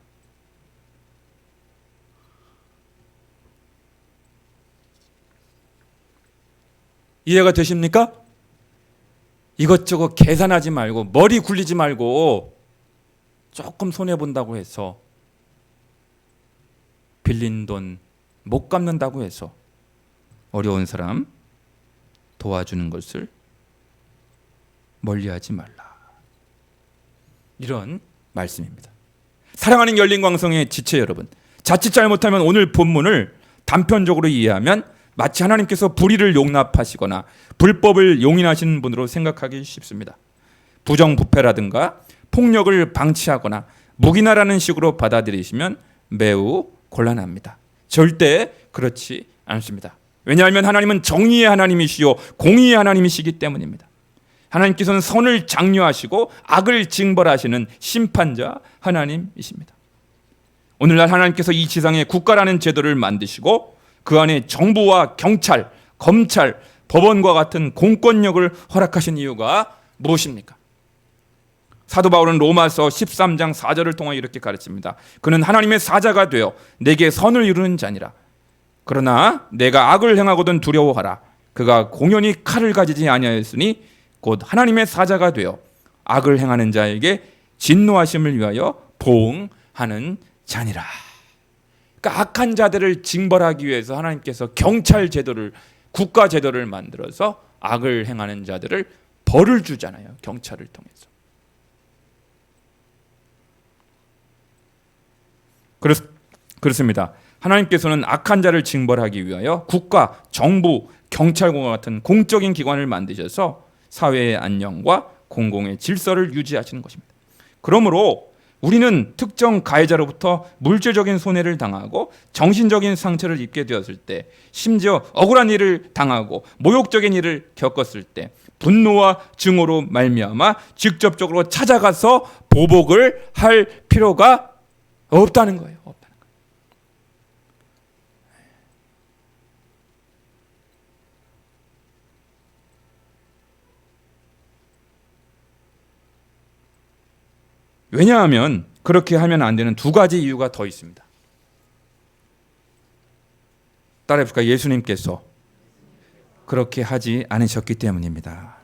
[SPEAKER 3] 이해가 되십니까? 이것저것 계산하지 말고 머리 굴리지 말고 조금 손해본다고 해서 빌린 돈 못 갚는다고 해서 어려운 사람 도와주는 것을 멀리하지 말라. 이런 말씀입니다. 사랑하는 열린광성의 지체 여러분, 자칫 잘못하면 오늘 본문을 단편적으로 이해하면 마치 하나님께서 불의를 용납하시거나 불법을 용인하시는 분으로 생각하기 쉽습니다. 부정부패라든가 폭력을 방치하거나 묵인하라는 식으로 받아들이시면 매우 곤란합니다. 절대 그렇지 않습니다. 왜냐하면 하나님은 정의의 하나님이시요 공의의 하나님이시기 때문입니다. 하나님께서는 선을 장려하시고 악을 징벌하시는 심판자 하나님이십니다. 오늘날 하나님께서 이 지상에 국가라는 제도를 만드시고 그 안에 정부와 경찰, 검찰, 법원과 같은 공권력을 허락하신 이유가 무엇입니까? 사도 바울은 로마서 13장 4절을 통해 이렇게 가르칩니다. 그는 하나님의 사자가 되어 내게 선을 이루는 자니라. 그러나 내가 악을 행하거든 두려워하라. 그가 공연히 칼을 가지지 아니하였으니 곧 하나님의 사자가 되어 악을 행하는 자에게 진노하심을 위하여 보응하는 자니라. 그러니까 악한 자들을 징벌하기 위해서 하나님께서 경찰 제도를, 국가 제도를 만들어서 악을 행하는 자들을 벌을 주잖아요. 경찰을 통해서. 그렇습니다. 하나님께서는 악한 자를 징벌하기 위하여 국가, 정부, 경찰과 같은 공적인 기관을 만드셔서 사회의 안녕과 공공의 질서를 유지하시는 것입니다. 그러므로 우리는 특정 가해자로부터 물질적인 손해를 당하고 정신적인 상처를 입게 되었을 때, 심지어 억울한 일을 당하고 모욕적인 일을 겪었을 때 분노와 증오로 말미암아 직접적으로 찾아가서 보복을 할 필요가 없다는 거예요. 왜냐하면 그렇게 하면 안 되는 두 가지 이유가 더 있습니다. 따라해볼까요? 예수님께서 그렇게 하지 않으셨기 때문입니다.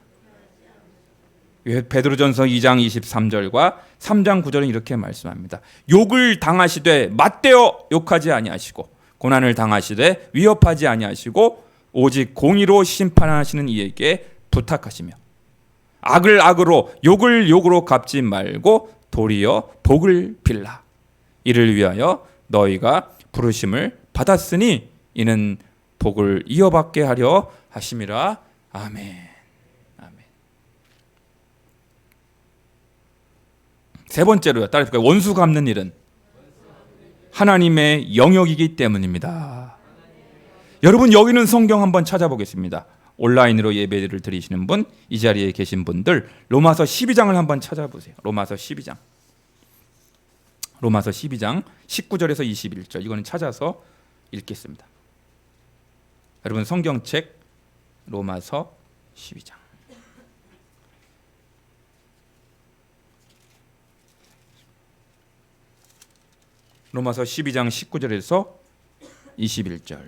[SPEAKER 3] 베드로전서 2장 23절과 3장 9절은 이렇게 말씀합니다. 욕을 당하시되 맞대어 욕하지 아니하시고 고난을 당하시되 위협하지 아니하시고 오직 공의로 심판하시는 이에게 부탁하시며 악을 악으로 욕을 욕으로 갚지 말고 도리어 복을 빌라. 이를 위하여 너희가 부르심을 받았으니 이는 복을 이어받게 하려 하심이라. 아멘. 아멘. 세 번째로요. 따라해볼까요? 원수 갚는 일은 하나님의 영역이기 때문입니다. 여러분, 여기는 성경 한번 찾아보겠습니다. 온라인으로 예배를 드리시는 분, 이 자리에 계신 분들 로마서 12장을 한번 찾아보세요. 로마서 12장 19절에서 21절, 이거는 찾아서 읽겠습니다. 여러분 성경책 로마서 12장 로마서 12장 19절에서 21절,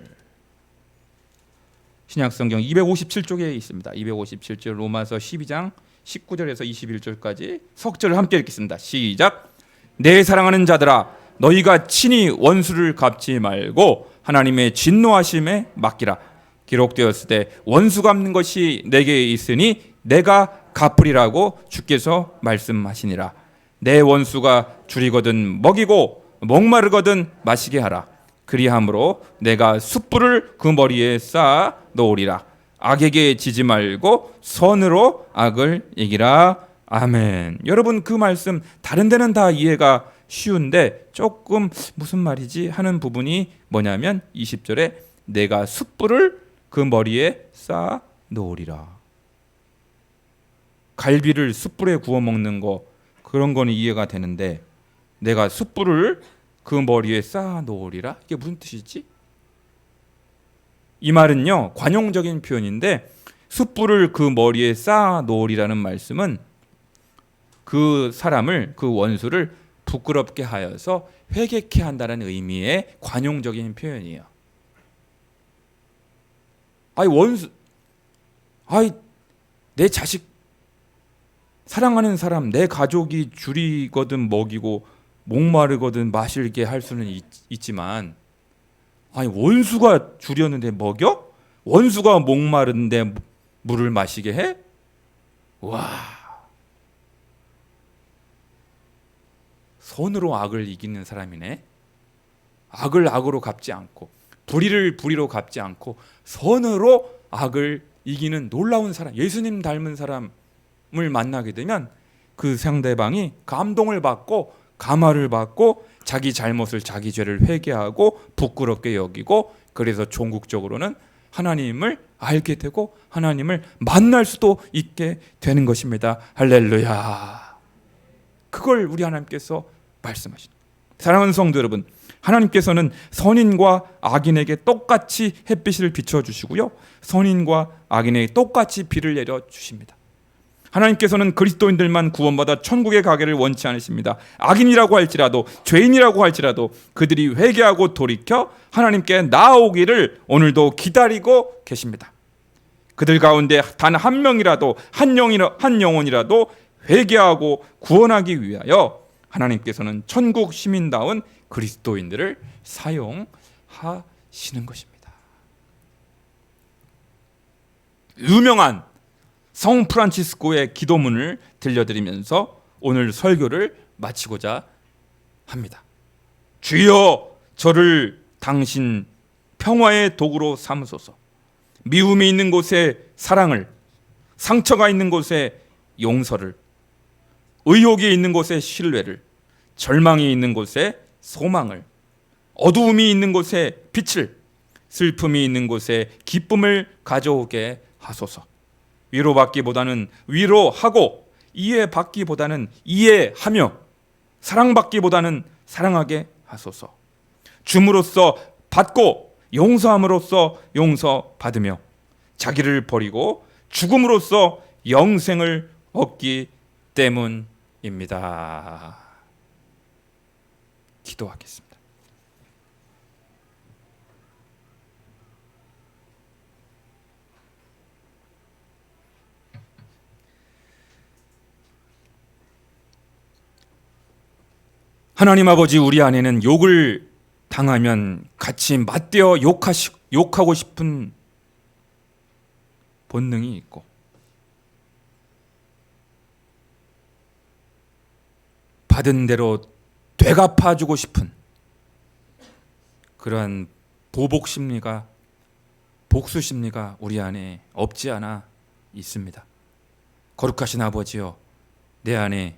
[SPEAKER 3] 신약성경 257쪽에 있습니다. 257절 로마서 12장 19절에서 21절까지 석절을 함께 읽겠습니다. 시작. 내 사랑하는 자들아, 너희가 친히 원수를 갚지 말고 하나님의 진노하심에 맡기라. 기록되었을 때 원수 갚는 것이 내게 있으니 내가 갚으리라고 주께서 말씀하시니라. 내 원수가 줄이거든 먹이고 목마르거든 마시게 하라. 그리함으로 내가 숯불을 그 머리에 쌓아 놓으리라. 악에게 지지 말고 선으로 악을 이기라. 아멘. 여러분, 그 말씀 다른 데는 다 이해가 쉬운데 조금 무슨 말이지 하는 부분이 뭐냐면 20절에 내가 숯불을 그 머리에 쌓아 놓으리라. 갈비를 숯불에 구워 먹는 거, 그런 거는 이해가 되는데 내가 숯불을 그 머리에 쌓아 놓으리라? 이게 무슨 뜻이지? 이 말은요, 관용적인 표현인데 숯불을 그 머리에 쌓아 놓으리라는 말씀은 그 사람을, 그 원수를 부끄럽게 하여서 회개케 한다는 의미의 관용적인 표현이에요. 내 자식, 사랑하는 사람, 내 가족이 줄이거든 먹이고 목마르거든 마시게 할 수는 있지만, 원수가 줄였는데 먹여? 원수가 목마른데 물을 마시게 해? 와, 손으로 악을 이기는 사람이네. 악을 악으로 갚지 않고 불의를 불의로 갚지 않고 선으로 악을 이기는 놀라운 사람, 예수님 닮은 사람을 만나게 되면 그 상대방이 감동을 받고 감화를 받고 자기 잘못을, 자기 죄를 회개하고 부끄럽게 여기고, 그래서 종국적으로는 하나님을 알게 되고 하나님을 만날 수도 있게 되는 것입니다. 할렐루야. 그걸 우리 하나님께서 말씀하십니다. 사랑하는 성도 여러분, 하나님께서는 선인과 악인에게 똑같이 햇빛을 비춰주시고요, 선인과 악인에게 똑같이 비를 내려주십니다. 하나님께서는 그리스도인들만 구원받아 천국에 가기를 원치 않으십니다. 악인이라고 할지라도, 죄인이라고 할지라도 그들이 회개하고 돌이켜 하나님께 나아오기를 오늘도 기다리고 계십니다. 그들 가운데 단 한 명이라도, 한 영혼이라도 회개하고 구원하기 위하여 하나님께서는 천국 시민다운 그리스도인들을 사용하시는 것입니다. 유명한 성 프란치스코의 기도문을 들려드리면서 오늘 설교를 마치고자 합니다. 주여, 저를 당신 평화의 도구로 삼으소서. 미움이 있는 곳에 사랑을, 상처가 있는 곳에 용서를, 의혹이 있는 곳에 신뢰를, 절망이 있는 곳에 소망을, 어두움이 있는 곳에 빛을, 슬픔이 있는 곳에 기쁨을 가져오게 하소서. 위로받기보다는 위로하고, 이해받기보다는 이해하며, 사랑받기보다는 사랑하게 하소서. 줌으로써 받고, 용서함으로써 용서받으며, 자기를 버리고 죽음으로써 영생을 얻기 때문입니다. 기도하겠습니다. 하나님 아버지, 우리 안에는 욕을 당하면 같이 맞대어 욕하고 싶은 본능이 있고, 받은 대로 되갚아주고 싶은 그러한 보복 심리가, 복수 심리가 우리 안에 없지 않아 있습니다. 거룩하신 아버지여, 내 안에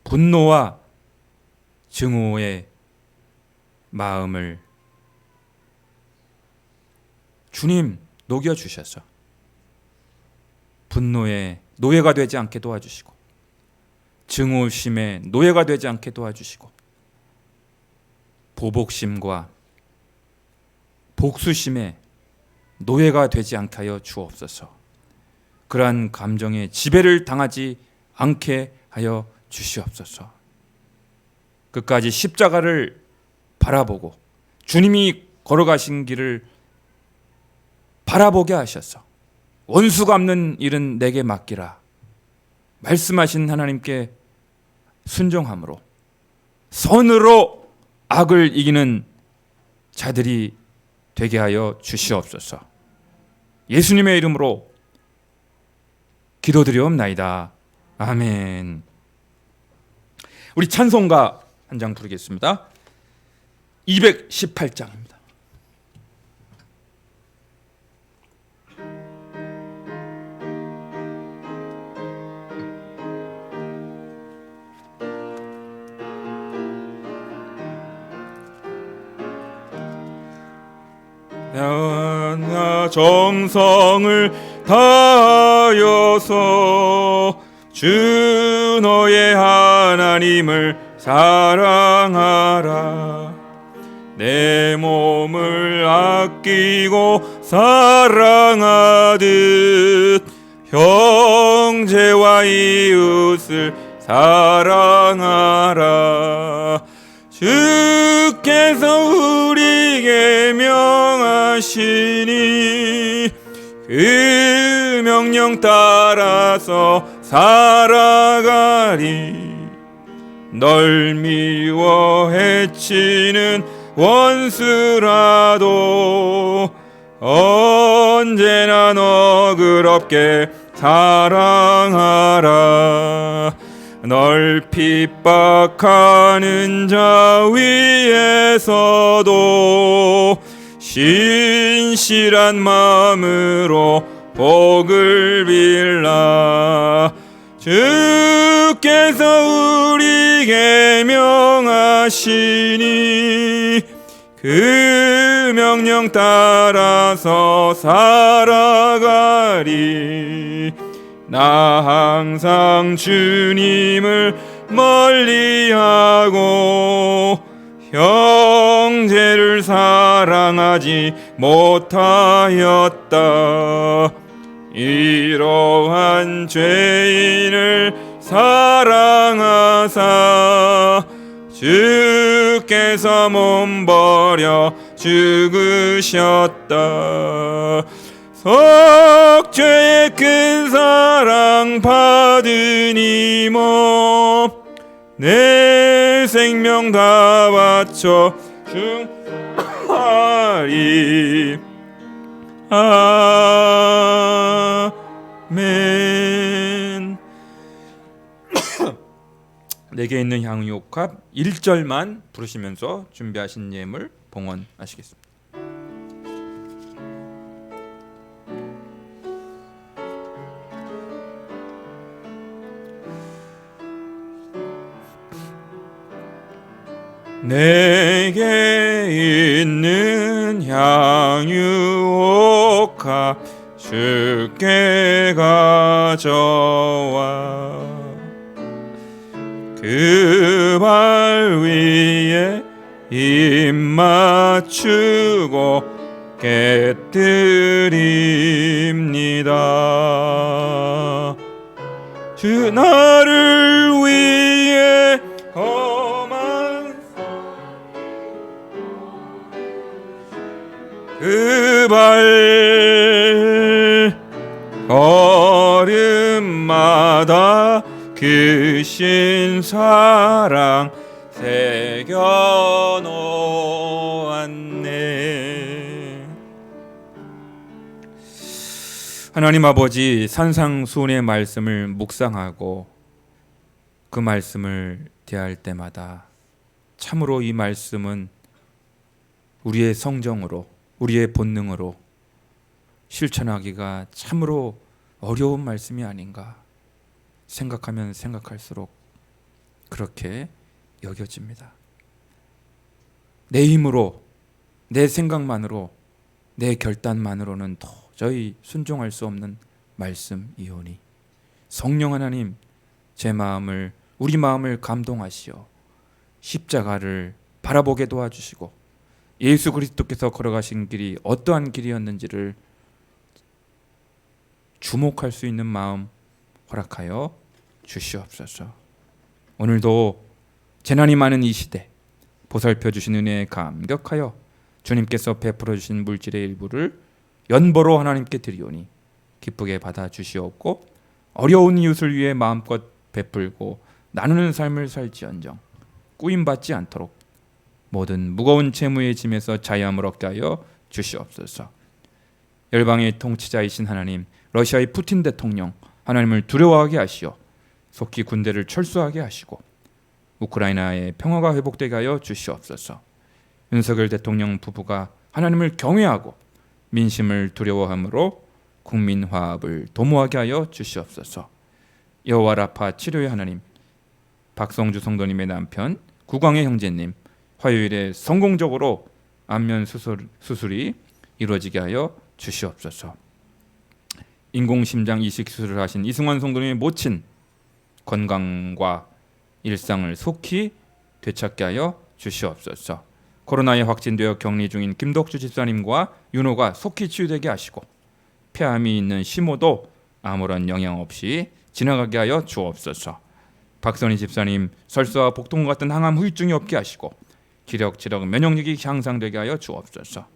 [SPEAKER 3] 분노와 증오의 마음을 주님 녹여주셔서 분노의 노예가 되지 않게 도와주시고, 증오심의 노예가 되지 않게 도와주시고, 보복심과 복수심의 노예가 되지 않게 하여 주옵소서. 그러한 감정의 지배를 당하지 않게 하여 주시옵소서. 끝까지 십자가를 바라보고 주님이 걸어가신 길을 바라보게 하셔서 원수 갚는 일은 내게 맡기라 말씀하신 하나님께 순종함으로 선으로 악을 이기는 자들이 되게 하여 주시옵소서. 예수님의 이름으로 기도드리옵나이다. 아멘. 우리 찬송가 한 장 부르겠습니다. 218장입니다. 나 정성을 다하여서 주 너의 하나님을 사랑하라. 내 몸을 아끼고 사랑하듯 형제와 이웃을 사랑하라. 주께서 우리에게 명하시니 그 명령 따라서 살아가리. 널 미워 해치는 원수라도 언제나 너그럽게 사랑하라. 널 핍박하는 자 위에서도 신실한 마음으로 복을 빌라. 주께서 우리에게 명하시니 그 명령 따라서 살아가리. 나 항상 주님을 멀리하고 형제를 사랑하지 못하였다. 이러한 죄인을 사랑하사 주께서 몸버려 죽으셨다. 속죄의 큰 사랑 받으니 뭐 내 생 생명 다 바쳐 중하리. 아멘. 내게 있는 향유옥합 1절만 부르시면서 준비하신 예물 봉헌하시겠습니다. 내게 있는 향유옥합 주께 가져와 그 발 위에 입 맞추고 깨뜨립니다. 주 나를 위해 험한 그 발 걸음마다 그 신사랑 새겨놓았네. 하나님 아버지, 산상수훈의 말씀을 묵상하고 그 말씀을 대할 때마다 참으로 이 말씀은 우리의 성정으로, 우리의 본능으로 실천하기가 참으로 어려운 말씀이 아닌가 생각하면 생각할수록 그렇게 여겨집니다. 내 힘으로, 내 생각만으로, 내 결단만으로는 도저히 순종할 수 없는 말씀이오니 성령 하나님, 제 마음을, 우리 마음을 감동하시어 십자가를 바라보게 도와주시고 예수 그리스도께서 걸어가신 길이 어떠한 길이었는지를 주목할 수 있는 마음 허락하여 주시옵소서. 오늘도 재난이 많은 이 시대 보살펴 주신 은혜에 감격하여 주님께서 베풀어 주신 물질의 일부를 연보로 하나님께 드리오니 기쁘게 받아 주시옵고 어려운 이웃을 위해 마음껏 베풀고 나누는 삶을 살지언정 꾸임받지 않도록 모든 무거운 채무의 짐에서 자유함을 얻게 하여 주시옵소서. 열방의 통치자이신 하나님, 러시아의 푸틴 대통령 하나님을 두려워하게 하시어 속히 군대를 철수하게 하시고 우크라이나의 평화가 회복되게 하여 주시옵소서. 윤석열 대통령 부부가 하나님을 경외하고 민심을 두려워함으로 국민 화합을 도모하게 하여 주시옵소서. 여호와 라파 치료의 하나님, 박성주 성도님의 남편 구광의 형제님 화요일에 성공적으로 안면 수술이 이루어지게 하여 주시옵소서. 인공심장 이식 수술을 하신 이승환 성도님의 모친 건강과 일상을 속히 되찾게 하여 주시옵소서. 코로나에 확진되어 격리 중인 김덕주 집사님과 윤호가 속히 치유되게 하시고 폐암이 있는 시모도 아무런 영향 없이 지나가게 하여 주옵소서. 박선희 집사님 설사와 복통 같은 항암 후유증이 없게 하시고 기력지력 면역력이 향상되게 하여 주옵소서.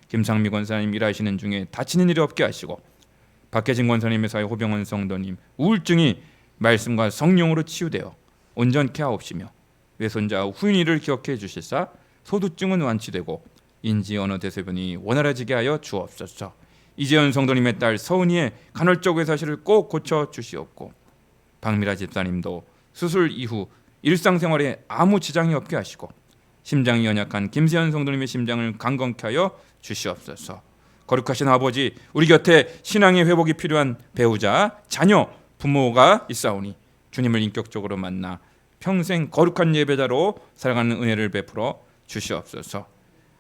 [SPEAKER 3] 김상미 권사님 일하시는 중에 다치는 일이 없게 하시고 박혜진 권사님의 사회 호병원 성도님 우울증이 말씀과 성령으로 치유되어 온전케 하옵시며 외손자 후인이를 기억해 주시사 소두증은 완치되고 인지 언어 대소변이 원활해지게 하여 주옵소서. 이재현 성도님의 딸 서은이의 간헐적 외사실을 꼭 고쳐 주시옵고 박미라 집사님도 수술 이후 일상생활에 아무 지장이 없게 하시고 심장이 연약한 김세현 성도님의 심장을 강건케 하여 주시옵소서. 거룩하신 아버지, 우리 곁에 신앙의 회복이 필요한 배우자, 자녀, 부모가 있사오니 주님을 인격적으로 만나 평생 거룩한 예배자로 살아가는 은혜를 베풀어 주시옵소서.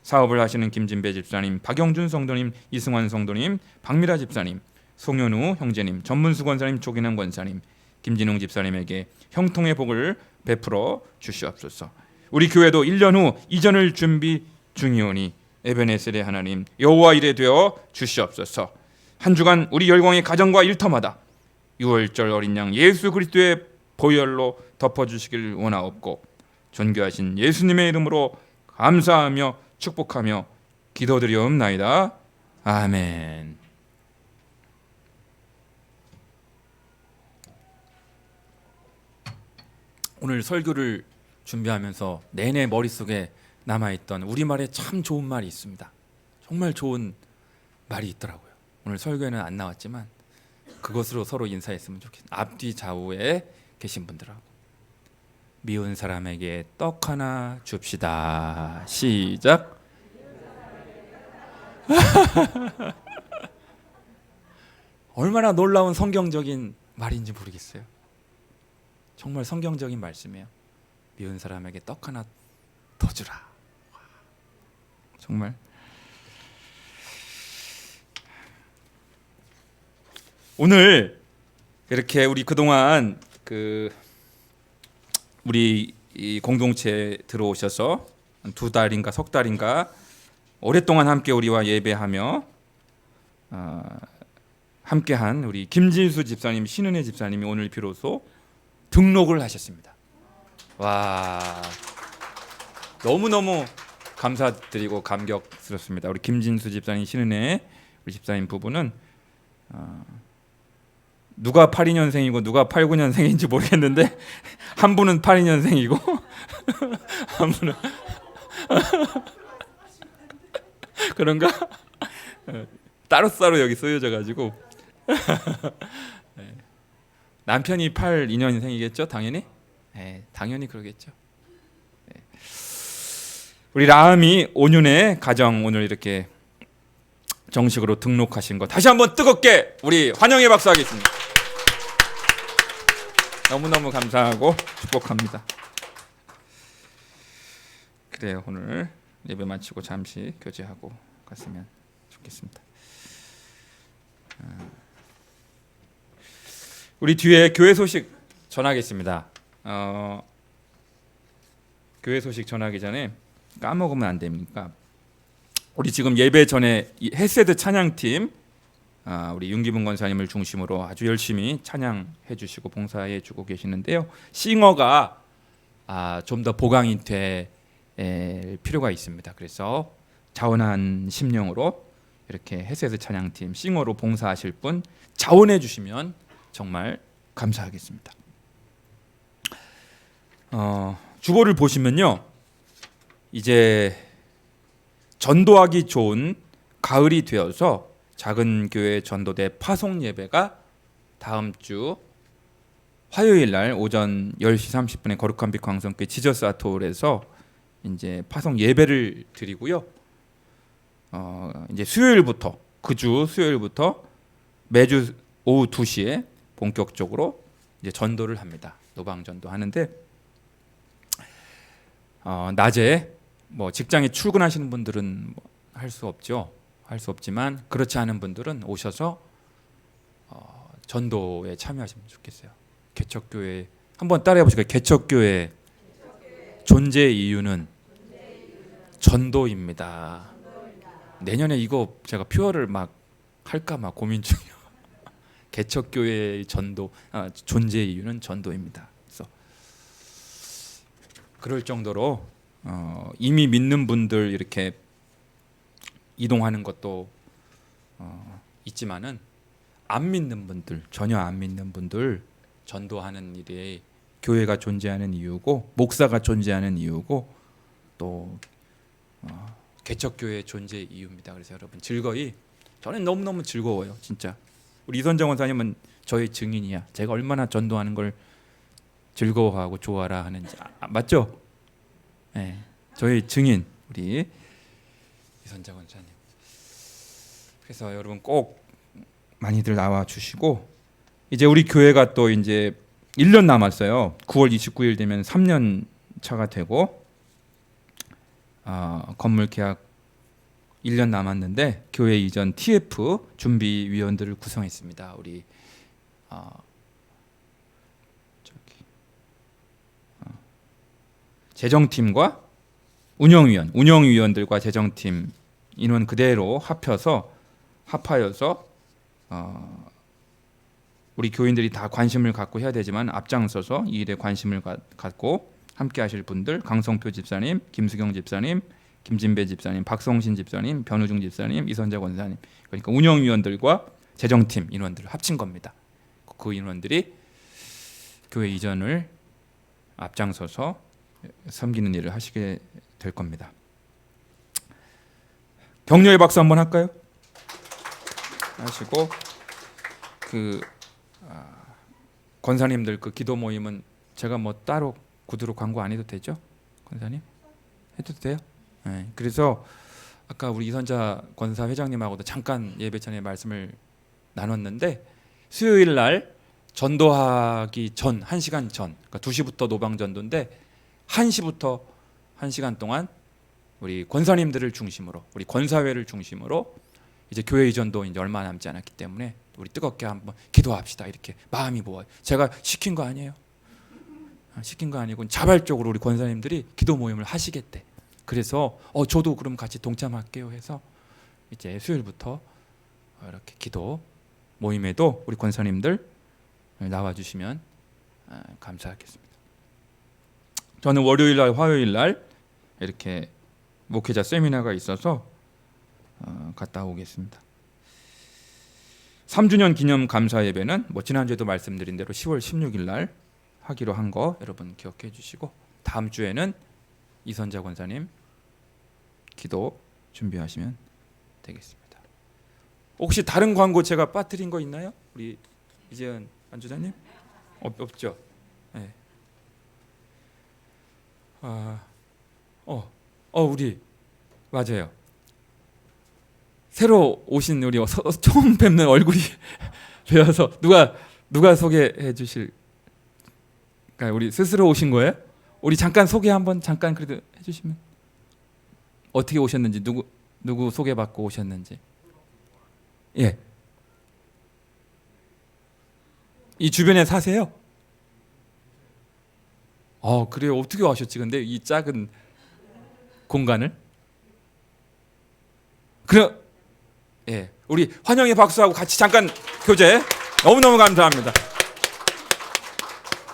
[SPEAKER 3] 사업을 하시는 김진배 집사님, 박영준 성도님, 이승환 성도님, 박미라 집사님, 송현우 형제님, 전문수 권사님, 조기남 권사님, 김진웅 집사님에게 형통의 복을 베풀어 주시옵소서. 우리 교회도 1년 후 이전을 준비 중이오니 에베네셀의 하나님 여호와 이레 되어 주시옵소서. 한 주간 우리 열광의 가정과 일터마다 유월절 어린 양 예수 그리스도의 보혈로 덮어주시길 원하옵고 존귀하신 예수님의 이름으로 감사하며 축복하며 기도드리옵나이다. 아멘. 오늘 설교를 준비하면서 내내 머릿속에 남아있던 우리말에 참 좋은 말이 있습니다. 정말 좋은 말이 있더라고요. 오늘 설교에는 안 나왔지만 그것으로 서로 인사했으면 좋겠어요. 앞뒤 좌우에 계신 분들하고 미운 사람에게 떡 하나 줍시다. 시작. 얼마나 놀라운 성경적인 말인지 모르겠어요. 정말 성경적인 말씀이에요. 미운 사람에게 떡 하나 더 주라. 정말 오늘 이렇게 우리 그동안 우리 이 공동체에 들어오셔서 2달인가 석 달인가 오랫동안 함께 우리와 예배하며 함께한 우리 김진수 집사님, 신은혜 집사님이 오늘 비로소 등록을 하셨습니다. 와, 너무너무 감사드리고 감격스럽습니다. 우리 김진수 집사님, 신은혜 우리 집사님 부부는 누가 82년생이고 누가 89년생인지 모르겠는데 한 분은 82년생이고 한 분은 그런가? 따로따로 여기 쓰여져 가지고 남편이 82년생이겠죠? 당연히? 네, 당연히 그러겠죠. 네. 우리 라음이 5년의 가정 오늘 이렇게 정식으로 등록하신 거 다시 한번 뜨겁게 우리 환영의 박수 하겠습니다. 너무너무 감사하고 축복합니다. 그래요. 오늘 예배 마치고 잠시 교제하고 갔으면 좋겠습니다. 우리 뒤에 교회 소식 전하겠습니다. 교회 소식 전하기 전에 까먹으면 안 됩니까? 우리 지금 예배 전에 헤세드 찬양팀 우리 윤기분 권사님을 중심으로 아주 열심히 찬양해 주시고 봉사해 주고 계시는데요. 싱어가 좀 더 보강이 될 필요가 있습니다. 그래서 자원한 심령으로 이렇게 헤세드 찬양팀 싱어로 봉사하실 분 자원해 주시면 정말 감사하겠습니다. 주보를 보시면요, 이제 전도하기 좋은 가을이 되어서 작은 교회 전도대 파송 예배가 다음 주 화요일 날 오전 10시 30분에 거룩한 빛 광성교회 지저스 아트홀에서 이제 파송 예배를 드리고요. 이제 수요일부터 그주 수요일부터 매주 오후 2시에 본격적으로 이제 전도를 합니다. 노방 전도 하는데 낮에 뭐 직장에 출근하시는 분들은 할 수 없죠. 할 수 없지만 그렇지 않은 분들은 오셔서 전도에 참여하시면 좋겠어요. 개척교회 한번 따라해 보실까요? 개척교회 존재 이유는 전도입니다. 내년에 이거 제가 표어를 막 할까 막 고민 중이에요. 개척교회의 전도 존재 이유는 전도입니다. 그래서 그럴 정도로 이미 믿는 분들 이렇게 이동하는 것도 있지만은 안 믿는 분들, 전혀 안 믿는 분들 전도하는 일이 교회가 존재하는 이유고 목사가 존재하는 이유고 또 개척교회의 존재 이유입니다. 그래서 여러분 즐거이, 저는 너무너무 즐거워요. 진짜 우리 이선정 원사님은 저의 증인이야. 제가 얼마나 전도하는 걸 즐거워하고 좋아라 하는지 맞죠? 네, 저의 증인 우리 이선정 원사님. 그래서 여러분 꼭 많이들 나와 주시고 이제 우리 교회가 또 이제 1년 남았어요. 9월 29일 되면 3년 차가 되고 건물 계약 1년 남았는데 교회 이전 TF 준비위원들을 구성했습니다. 우리 재정팀과 운영위원들과 재정팀 인원 그대로 합하여서 우리 교인들이 다 관심을 갖고 해야 되지만 앞장서서 이 일에 관심을 갖고 함께 하실 분들 강성표 집사님, 김수경 집사님, 김진배 집사님, 박성신 집사님, 변우중 집사님, 이선재 권사님, 그러니까 운영위원들과 재정팀 인원들을 합친 겁니다. 그 인원들이 교회 이전을 앞장서서 섬기는 일을 하시게 될 겁니다. 격려의 박수 한번 할까요? 하시고 권사님들 그 기도 모임은 제가 뭐 따로 구두로 광고 안 해도 되죠? 권사님 해도 돼요? 네. 그래서 아까 우리 이선자 권사 회장님하고도 잠깐 예배 전에 말씀을 나눴는데 수요일 날 전도하기 전 1시간 전, 그러니까 2시부터 노방전도인데 1시부터 1시간 동안 우리 권사님들을 중심으로, 우리 권사회를 중심으로 이제 교회 이전도 이제 얼마 남지 않았기 때문에 우리 뜨겁게 한번 기도합시다. 이렇게 마음이 모아요. 제가 시킨 거 아니에요. 시킨 거 아니고 자발적으로 우리 권사님들이 기도 모임을 하시겠대. 그래서 저도 그럼 같이 동참할게요 해서 이제 수요일부터 이렇게 기도 모임에도 우리 권사님들 나와주시면 감사하겠습니다. 저는 월요일 날, 화요일 날 이렇게 목회자 세미나가 있어서 갔다 오겠습니다. 3주년 기념 감사 예배는 뭐 지난주에도 말씀드린 대로 10월 16일 날 하기로 한 거 여러분 기억해 주시고, 다음 주에는 이선자 권사님 기도 준비하시면 되겠습니다. 혹시 다른 광고 제가 빠뜨린 거 있나요? 우리 이재현 안주자님? 없죠? 네. 우리 맞아요. 새로 오신 우리 처음 뵙는 얼굴이 배워서 누가 소개해 주실? 그러니까 우리 스스로 오신 거예요? 우리 잠깐 소개 한번 잠깐 그래도 해주시면. 어떻게 오셨는지, 누구 소개받고 오셨는지. 예. 이 주변에 사세요? 그래요. 어떻게 아셨지? 근데 이 작은 공간을? 예. 우리 환영의 박수하고 같이 잠깐 교제. 너무너무 감사합니다.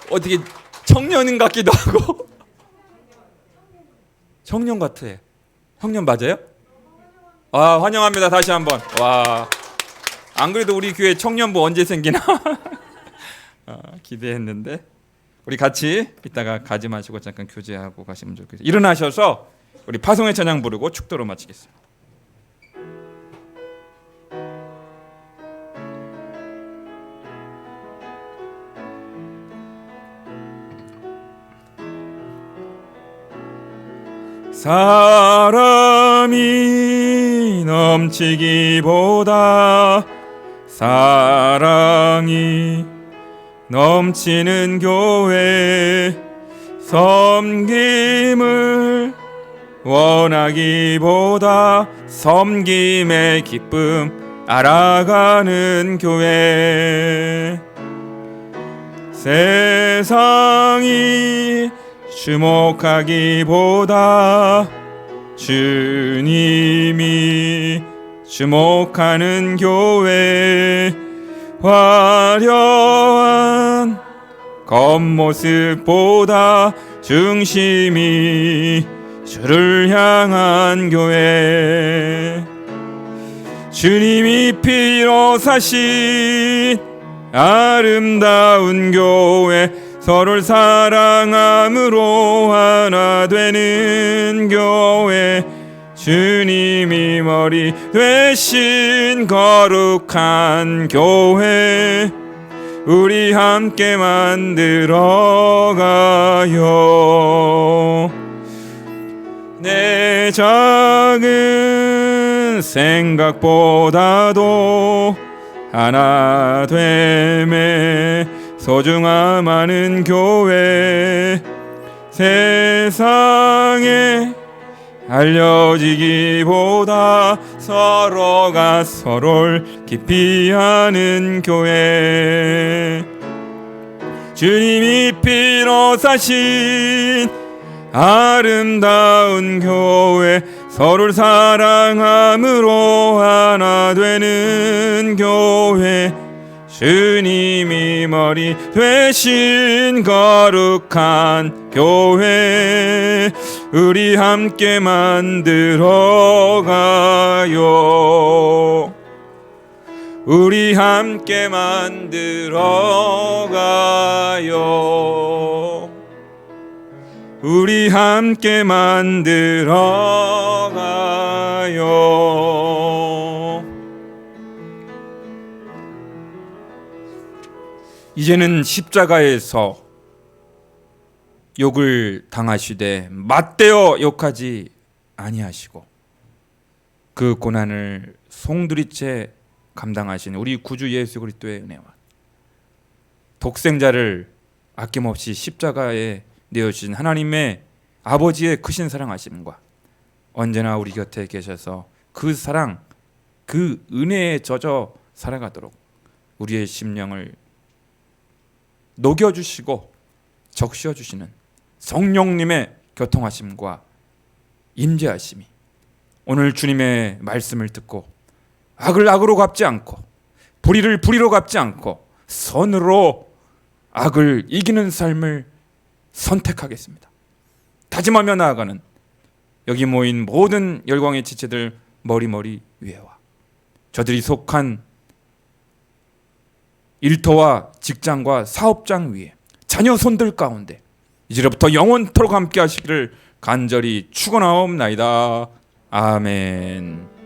[SPEAKER 3] 어떻게 청년인 같기도 하고. 청년 같아. 청년 맞아요? 환영합니다. 다시 한번. 와. 안 그래도 우리 교회 청년부 언제 생기나 기대했는데, 우리 같이 이따가 가지 마시고 잠깐 교제하고 가시면 좋겠어요. 일어나셔서 우리 파송의 찬양 부르고 축도로 마치겠습니다. 사람이 넘치기보다 사랑이 넘치는 교회, 섬김을 원하기보다 섬김의 기쁨 알아가는 교회, 세상이 주목하기보다 주님이 주목하는 교회, 화려한 겉모습보다 중심이 주를 향한 교회, 주님이 피로 사신 아름다운 교회, 서로를 사랑함으로 하나 되는 교회, 주님이 머리 되신 거룩한 교회, 우리 함께 만들어가요. 내 작은 생각보다도 하나 됨에 소중함 아는 교회, 세상에 알려지기보다 서로가 서로를 깊이 아는 교회, 주님이 피로 사신 아름다운 교회, 서로를 사랑함으로 하나 되는 교회, 주님이 머리 되신 거룩한 교회, 우리 함께 만들어가요. 우리 함께 만들어가요. 우리 함께 만들어가요. 이제는 십자가에서 욕을 당하시되 맞대어 욕하지 아니하시고 그 고난을 송두리째 감당하신 우리 구주 예수 그리스도의 은혜와 독생자를 아낌없이 십자가에 내어주신 하나님의 아버지의 크신 사랑하심과 언제나 우리 곁에 계셔서 그 사랑, 그 은혜에 젖어 살아가도록 우리의 심령을 녹여주시고 적셔주시는 성령님의 교통하심과 임재하심이 오늘 주님의 말씀을 듣고 악을 악으로 갚지 않고 불의를 불의로 갚지 않고 선으로 악을 이기는 삶을 선택하겠습니다. 다짐하며 나아가는 여기 모인 모든 열광의 지체들 머리 위에와 저들이 속한 일터와 직장과 사업장 위에 자녀 손들 가운데 이제부터 영원토록 함께 하시기를 간절히 축원하옵나이다. 아멘.